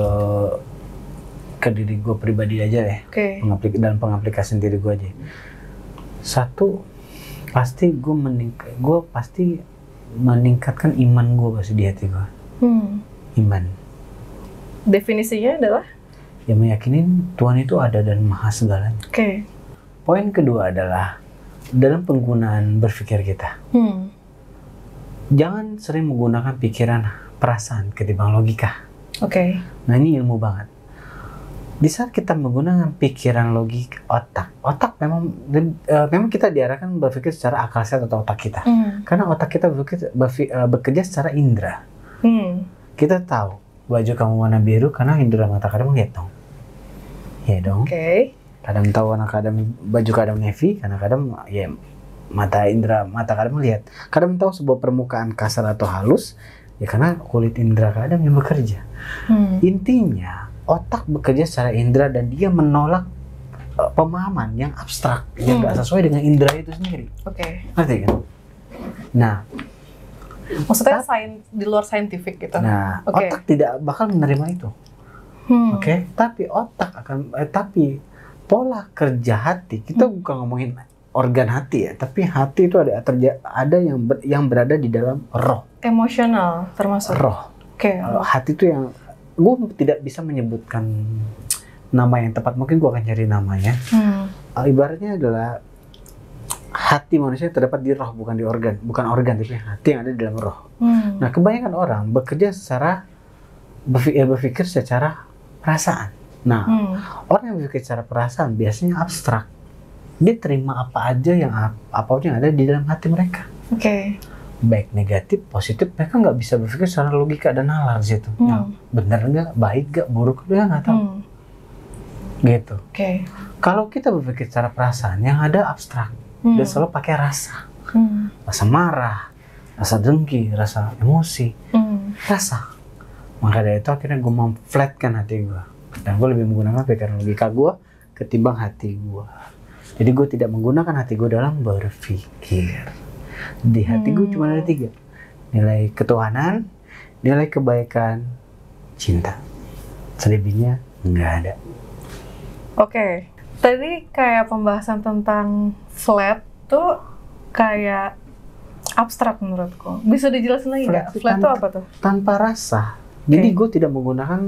diri gue pribadi aja ya. Dan pengaplikasian diri gue aja. Satu, pasti gue pasti meningkatkan iman gue pasti di hati gue. Iman. Definisinya adalah? Ya meyakini Tuhan itu ada dan maha segalanya. Poin kedua adalah dalam penggunaan berpikir kita. Jangan sering menggunakan pikiran, perasaan ketimbang logika. Nah ini ilmu banget. Di saat kita menggunakan pikiran, logik, otak memang kita diarahkan berpikir secara akal sehat atau otak kita. Karena otak kita bekerja secara indera. Kita tahu baju kamu warna biru karena indera mata kadang melihat dong. Ya dong. Kadang tahu baju kadang navy karena kadang ya indera mata kadang melihat. Kadang tahu sebuah permukaan kasar atau halus ya karena kulit indera kadang yang bekerja. Intinya otak bekerja secara indera dan dia menolak pemahaman yang abstrak yang nggak sesuai dengan indera itu sendiri. Ngerti kan? Nah, Maksudnya di luar saintifik gitu. Nah, otak tidak bakal menerima itu. Oke, tapi tapi pola kerja hati, kita bukan ngomongin organ hati ya, tapi hati itu ada yang berada di dalam roh. Emosional termasuk. Roh. Hati itu yang gue tidak bisa menyebutkan nama yang tepat, mungkin gue akan cari namanya. Ibaratnya adalah hati manusia terdapat di roh, bukan di organ, bukan organ, tapi hati yang ada di dalam roh. Nah, kebanyakan orang bekerja berpikir secara perasaan. Nah, orang yang berpikir secara perasaan biasanya abstrak. Dia terima apa aja apapun yang ada di dalam hati mereka. Baik negatif, positif, mereka nggak bisa berpikir secara logika dan nalar di situ. Benar nggak, baik nggak, buruk, dia nggak tahu. Gitu. Kalau kita berpikir secara perasaan, yang ada abstrak. Dan selalu pakai rasa. Rasa marah, rasa dengki, rasa emosi, rasa. Maka dari itu akhirnya gue memflatkan hati gue. Dan gue lebih menggunakan pikiran logika gue ketimbang hati gue. Jadi gue tidak menggunakan hati gue dalam berpikir. Di hati gue cuma ada 3. Nilai ketuhanan, nilai kebaikan, cinta. Selebihnya nggak ada. Tadi kayak pembahasan tentang flat tuh kayak abstrak menurutku. Bisa dijelasin lagi nggak? Flat itu apa tuh? Tanpa rasa. Jadi gue tidak menggunakan,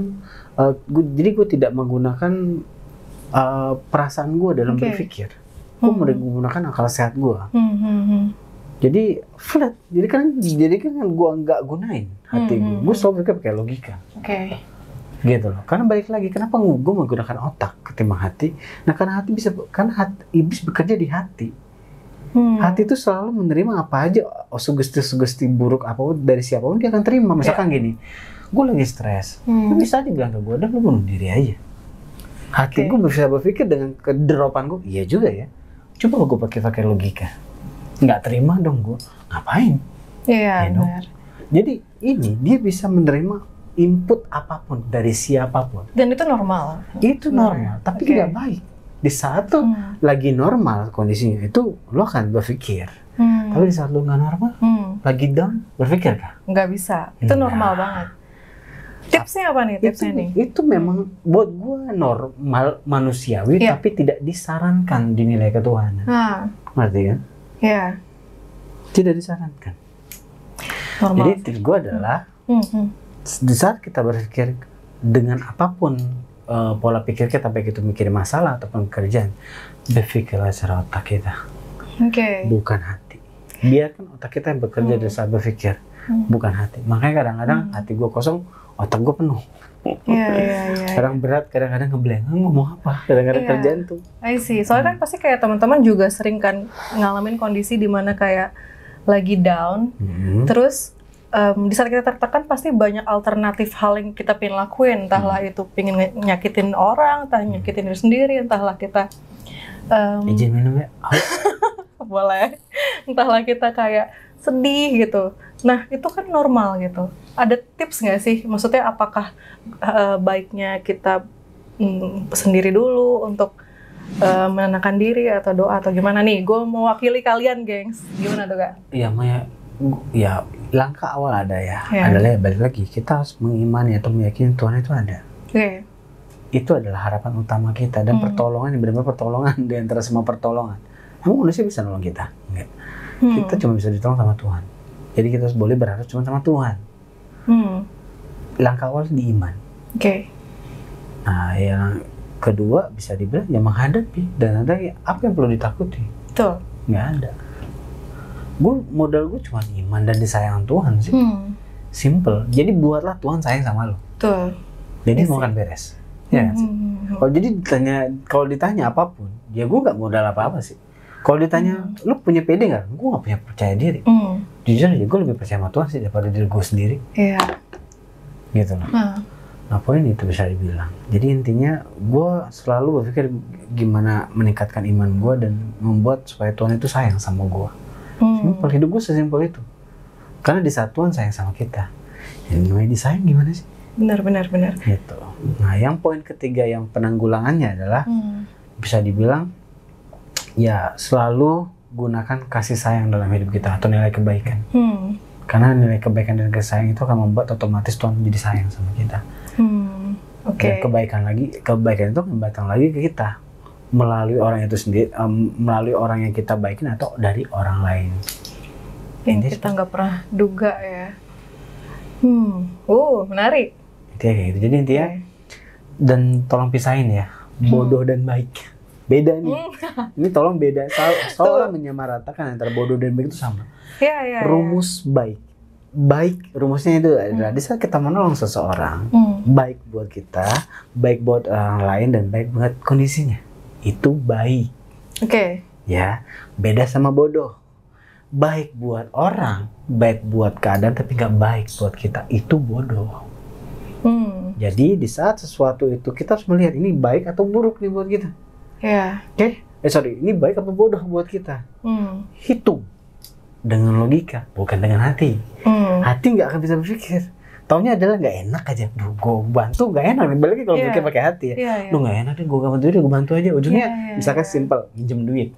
perasaan gue dalam berpikir. Gue menggunakan akal sehat gue. Jadi flat. Jadi kan gue nggak gunain hati gue. Gue selalu pikir pakai logika. Gitu loh. Karena balik lagi, kenapa gue menggunakan otak ketimbang hati? Nah, karena iblis bekerja di hati. Hati itu selalu menerima apa aja, sugesti buruk apapun dari siapapun dia akan terima. Misalkan gini, gue lagi stres, lu bisa aja bilang ke gue, dan lu bunuh diri aja. Hati gue bisa berpikir dengan kedropan gue, iya juga ya. Coba gue pakai logika, nggak terima dong gue, ngapain? Benar. Jadi ini dia bisa menerima input apapun dari siapapun. Dan itu normal. Itu normal, tapi tidak baik. Di saat tuh lagi normal kondisinya, itu lo akan berpikir. Tapi di saat lo nggak normal, lagi down, berpikir kah? Nggak bisa. Itu normal banget. Tipsnya apa nih? Itu memang buat gue normal, manusiawi, tapi tidak disarankan dinilai ketuhanan. Ngerti kan? Iya. Tidak disarankan. Normal. Jadi tips gue adalah di saat kita berpikir dengan apapun pola pikir kita, baik itu mikirin masalah ataupun kerjaan, berpikirlah secara otak kita, bukan hati. Biarkan otak kita yang bekerja di saat berpikir, bukan hati. Makanya kadang-kadang hati gue kosong, otak gue penuh. Kadang berat, kadang-kadang ngeblank, ngomong apa, kadang-kadang kerjaan tuh. I see. Soalnya kan pasti kayak teman-teman juga sering kan ngalamin kondisi di mana kayak lagi down, terus di saat kita tertekan pasti banyak alternatif hal yang kita pengen lakuin, entahlah itu pengen nyakitin orang, entah nyakitin diri sendiri, entahlah kita izin minum ya? Boleh. Entahlah kita kayak sedih gitu. Nah, itu kan normal gitu. Ada tips nggak sih? Maksudnya apakah baiknya kita sendiri dulu untuk menenangkan diri atau doa atau gimana nih? Gue mewakili kalian, gengs. Gimana tuh, Kak? Iya, Maya. Ya, langkah awal ada ya. Adalah balik lagi, kita harus mengimani atau meyakini Tuhan itu ada. Itu adalah harapan utama kita dan pertolongan, yang benar-benar pertolongan di antara semua pertolongan. Emang manusia bisa nolong kita? Enggak. Kita cuma bisa ditolong sama Tuhan. Jadi kita harus boleh berharap cuma sama Tuhan. Langkah awal di iman. Nah, yang kedua bisa dibilang ya menghadapi, dan ada apa yang perlu ditakuti? Betul. Nggak ada. Modal gue cuma iman dan disayang Tuhan sih. Simple. Jadi buatlah Tuhan sayang sama lo. Betul. Jadi mau kan beres. Ya kan sih? Kalau ditanya apapun, ya gue nggak modal apa-apa sih. Kalau ditanya, lo punya pede nggak? Gue nggak punya percaya diri. Jujur aja, gue lebih percaya sama Tuhan sih daripada diri gue sendiri. Gitu loh. Nah, poin itu bisa dibilang. Jadi intinya, gue selalu berpikir gimana meningkatkan iman gue dan membuat supaya Tuhan itu sayang sama gue. Simpel, hidup gue sesimpel itu. Karena di saat Tuhan sayang sama kita, yang namanya disayang gimana sih? Benar. Gitu. Nah, yang poin ketiga yang penanggulangannya adalah bisa dibilang ya selalu gunakan kasih sayang dalam hidup kita atau nilai kebaikan. Karena nilai kebaikan dan kasih sayang itu akan membuat otomatis Tuhan menjadi sayang sama kita. Dan kebaikan itu akan datang lagi ke kita melalui orang itu sendiri, melalui orang yang kita baikin atau dari orang lain. Yang kita nggak pernah duga ya. Menarik. Intinya kayak gitu. Jadi intinya, dan tolong pisahin ya, bodoh dan baik. Beda nih. Ini tolong beda. Seolah menyamaratakan antara bodoh dan baik itu sama. Rumus baik. Baik, rumusnya itu adalah di saat kita menolong seseorang, baik buat kita, baik buat orang lain, dan baik buat kondisinya. Itu baik. Ya, beda sama bodoh. Baik buat orang, baik buat keadaan, tapi nggak baik buat kita. Itu bodoh. Jadi di saat sesuatu itu kita harus melihat ini baik atau buruk nih buat kita. Ini baik atau bodoh buat kita. Hitung dengan logika, bukan dengan hati. Hati nggak akan bisa berpikir. Taunya adalah nggak enak aja. Duh, gue bantu nggak enak. Balik kalau berpikir pakai hati ya. Lu nggak enak deh, gue gak bantu dia, gue bantu aja. Ujungnya misalkan simple, minjem duit.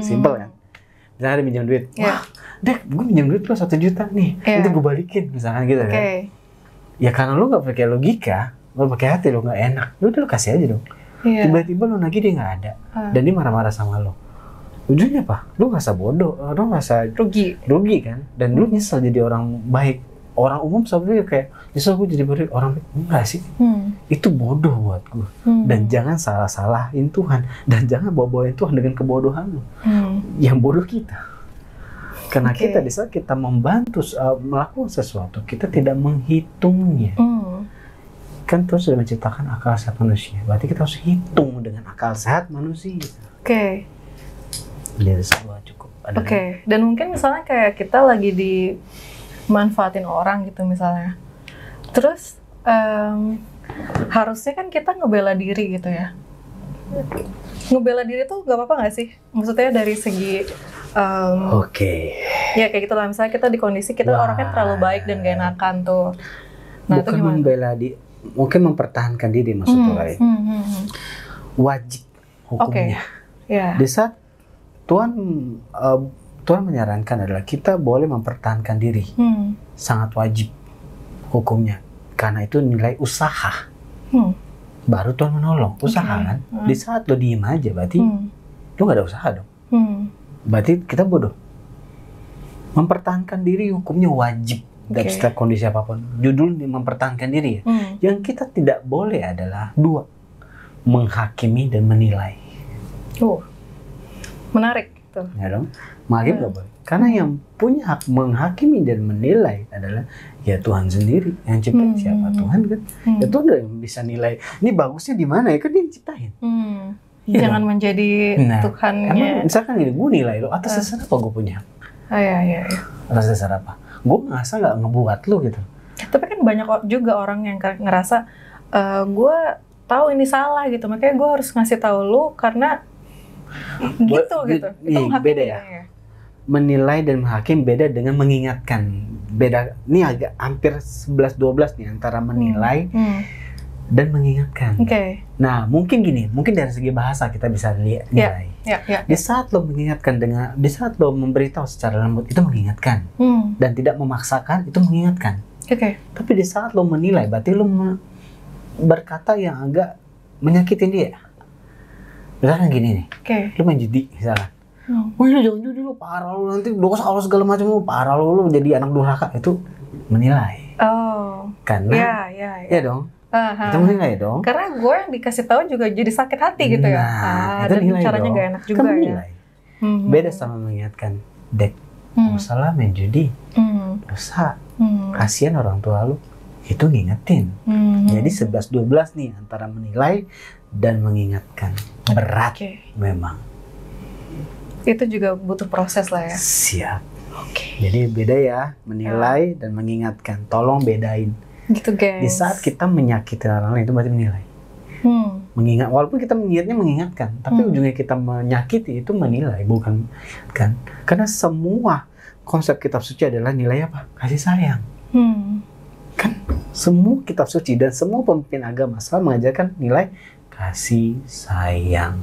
Simple kan. Misalnya ada minjem duit. Wah, Dek, gue minjem duit lu 1 juta nih. Nanti gue balikin, misalkan gitu kan. Ya karena lu nggak pakai logika, lu pakai hati, lu nggak enak. Udah lu kasih aja dong. Tiba-tiba lu nagih dia nggak ada, dan dia marah-marah sama lu. Ujungnya apa? Lu ngerasa bodoh, lu ngerasa rugi kan? Dan lu nyesel jadi orang baik. Orang umum sebenarnya kayak nyesel gue jadi orang baik. Enggak sih, itu bodoh buat gue. Dan jangan salah-salahin Tuhan, dan jangan bawa-bawain Tuhan dengan kebodohan lu. Yang bodoh kita. Karena kita di saat kita membantu melakukan sesuatu, kita tidak menghitungnya. Kan Tuhan sudah menciptakan akal sehat manusia, berarti kita harus hitung dengan akal sehat manusia. Dari sebuah cukup. Dan mungkin misalnya kayak kita lagi dimanfaatin orang gitu misalnya. Terus harusnya kan kita ngebela diri gitu ya. Ngebela diri tuh gak apa-apa gak sih? Maksudnya dari segi ya kayak gitu lah, misalnya kita di kondisi kita orangnya terlalu baik dan gak enakan tuh. Nah, bukan membela diri, mungkin mempertahankan diri maksudnya. Wajib hukumnya. Di saat Tuhan menyarankan adalah kita boleh mempertahankan diri. Sangat wajib hukumnya. Karena itu nilai usaha. Baru Tuhan menolong. Usaha kan? Di saat lo diem aja berarti lo gak ada usaha dong. Berarti kita bodoh. Mempertahankan diri hukumnya wajib. Dalam setiap kondisi apapun. Judul mempertahankan diri ya. Yang kita tidak boleh adalah 2. Menghakimi dan menilai. Menarik tuh. Ya dong. Menghakimi nggak boleh. Karena yang punya hak menghakimi dan menilai adalah ya Tuhan sendiri. Yang ciptain siapa? Tuhan kan. Ya Tuhan yang bisa nilai. Ini bagusnya di mana ya? Kan dia yang ciptain. Jangan menjadi Tuhannya. Misalkan gini, gue nilai lo atas dasar apa gue punya? Atas dasar apa? Gue ngerasa nggak ngebuat lo gitu. Tapi kan banyak juga orang yang ngerasa gue tahu ini salah gitu, makanya gue harus ngasih tahu lo karena gitu. Itu beda ya. Menilai dan menghakim beda dengan mengingatkan. Beda. Ini agak hampir 11-12 nih antara menilai dan mengingatkan. Nah, mungkin gini, mungkin dari segi bahasa kita bisa nilai. Di saat lo mengingatkan di saat lo memberitahu secara lembut itu mengingatkan, dan tidak memaksakan itu mengingatkan. Tapi di saat lo menilai, berarti lo berkata yang agak menyakitin dia. Misalkan gini nih, lo main judi misalkan. Wih, jangan judi lo, parah lo, nanti dosa Allah segala macam lo, parah lo jadi anak durhaka. Itu menilai. Karena ya dong. Itu menilai dong. Karena gue yang dikasih tahu juga jadi sakit hati gitu ya. Itu dan caranya dong. Gak enak juga ya. Beda sama mengingatkan, Dek, usah lah main judi. Usah. Kasihan orang tua lu. Itu ngingetin. Jadi 11-12 nih antara menilai dan mengingatkan. Berat memang. Itu juga butuh proses lah ya. Siap. Jadi beda ya, menilai dan mengingatkan. Tolong bedain. Gitu guys. Di saat kita menyakiti orang lain itu berarti menilai. Mengingat, walaupun kita niatnya mengingatkan, tapi ujungnya kita menyakiti itu menilai, bukan kan? Karena semua konsep kitab suci adalah nilai apa? Kasih sayang. Kan semua kitab suci dan semua pemimpin agama selalu mengajarkan nilai kasih sayang.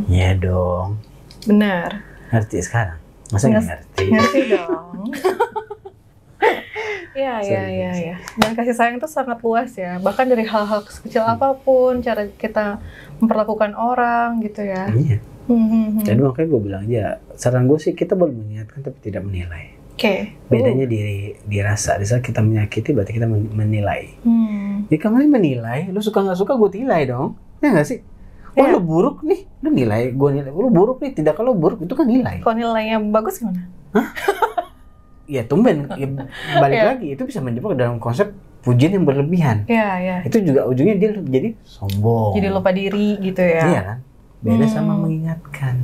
Ya dong. Benar. Ngerti sekarang? Masa nggak ngerti? Ngerti dong. Iya. Dan kasih sayang itu sangat luas ya. Bahkan dari hal-hal sekecil apapun, cara kita memperlakukan orang gitu ya. Iya. Jadi makanya gue bilang aja, saran gue sih kita boleh mengingatkan tapi tidak menilai. Oke. Bedanya dirasa. Di saat kita menyakiti berarti kita menilai. Jika kalian menilai, lu suka nggak suka gue nilai dong. Ya nggak sih? Oh lu buruk nih, lu nilai, gue nilai. Lu buruk nih, tidak kalau buruk itu kan nilai. Kalau nilainya bagus gimana? Hah? Ya tumben, ya, balik lagi itu bisa menjebak dalam konsep pujian yang berlebihan. Iya. Itu juga ujungnya dia jadi sombong. Jadi lupa diri gitu ya. Iya kan? Beda sama mengingatkan.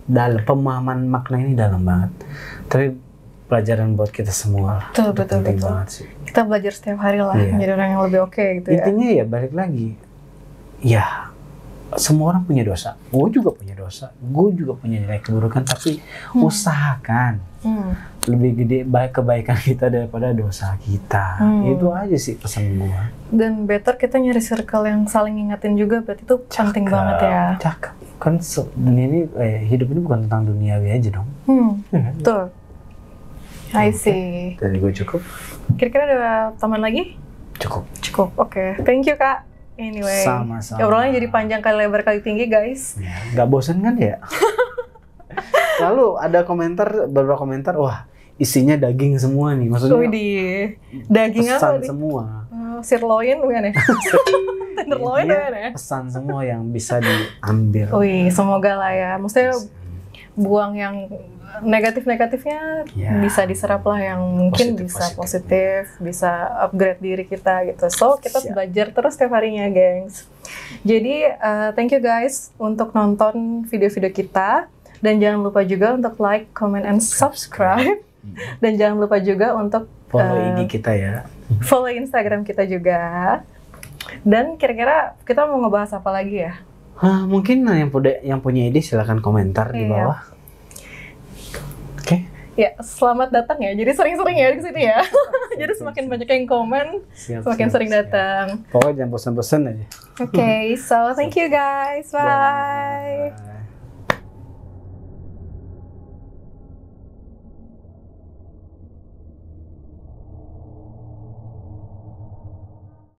Dalam pemahaman makna ini dalam banget. Tapi pelajaran buat kita semua. Betul. Banget sih. Kita belajar setiap hari lah, jadi orang yang lebih oke gitu ya. Intinya ya balik lagi. Ya, semua orang punya dosa. Gue juga punya dosa. Gue juga punya nilai keburukan. Tapi usahakan lebih gede kebaikan kita daripada dosa kita. Itu aja sih pesan gue. Dan better kita nyari circle yang saling ngingetin juga. Berarti itu penting banget ya. Cakep. Kan dunia ini, hidup ini bukan tentang duniawi aja dong. Betul. I see. Dari gue cukup. Kira-kira ada tambahan lagi? Cukup. Oke. Thank you Kak. Anyway, sama-sama. Obrolannya jadi panjang kali lebar kali tinggi guys. Ya, gak bosen kan ya? Lalu ada beberapa komentar, wah isinya daging semua nih. Maksudnya daging apa pesan semua. Sirloin bukan ya? Tenderloin bukan ya? Pesan semua yang bisa diambil. Semoga lah ya. Maksudnya buang yang negatif-negatifnya bisa diserap lah yang mungkin positif, bisa upgrade diri kita gitu. So kita belajar terus setiap harinya, gengs. Jadi thank you guys untuk nonton video-video kita, dan jangan lupa juga untuk like, comment, and subscribe. Dan jangan lupa juga untuk follow IG kita ya. Follow Instagram kita juga. Dan kira-kira kita mau ngebahas apa lagi ya? Mungkin yang punya ide silakan komentar di bawah. Ya, selamat datang ya. Jadi sering-sering ya di sini ya. Jadi semakin banyak yang komen, semakin sering datang. Pokoknya jangan bosan-bosan aja. Okay, so thank you guys. Bye.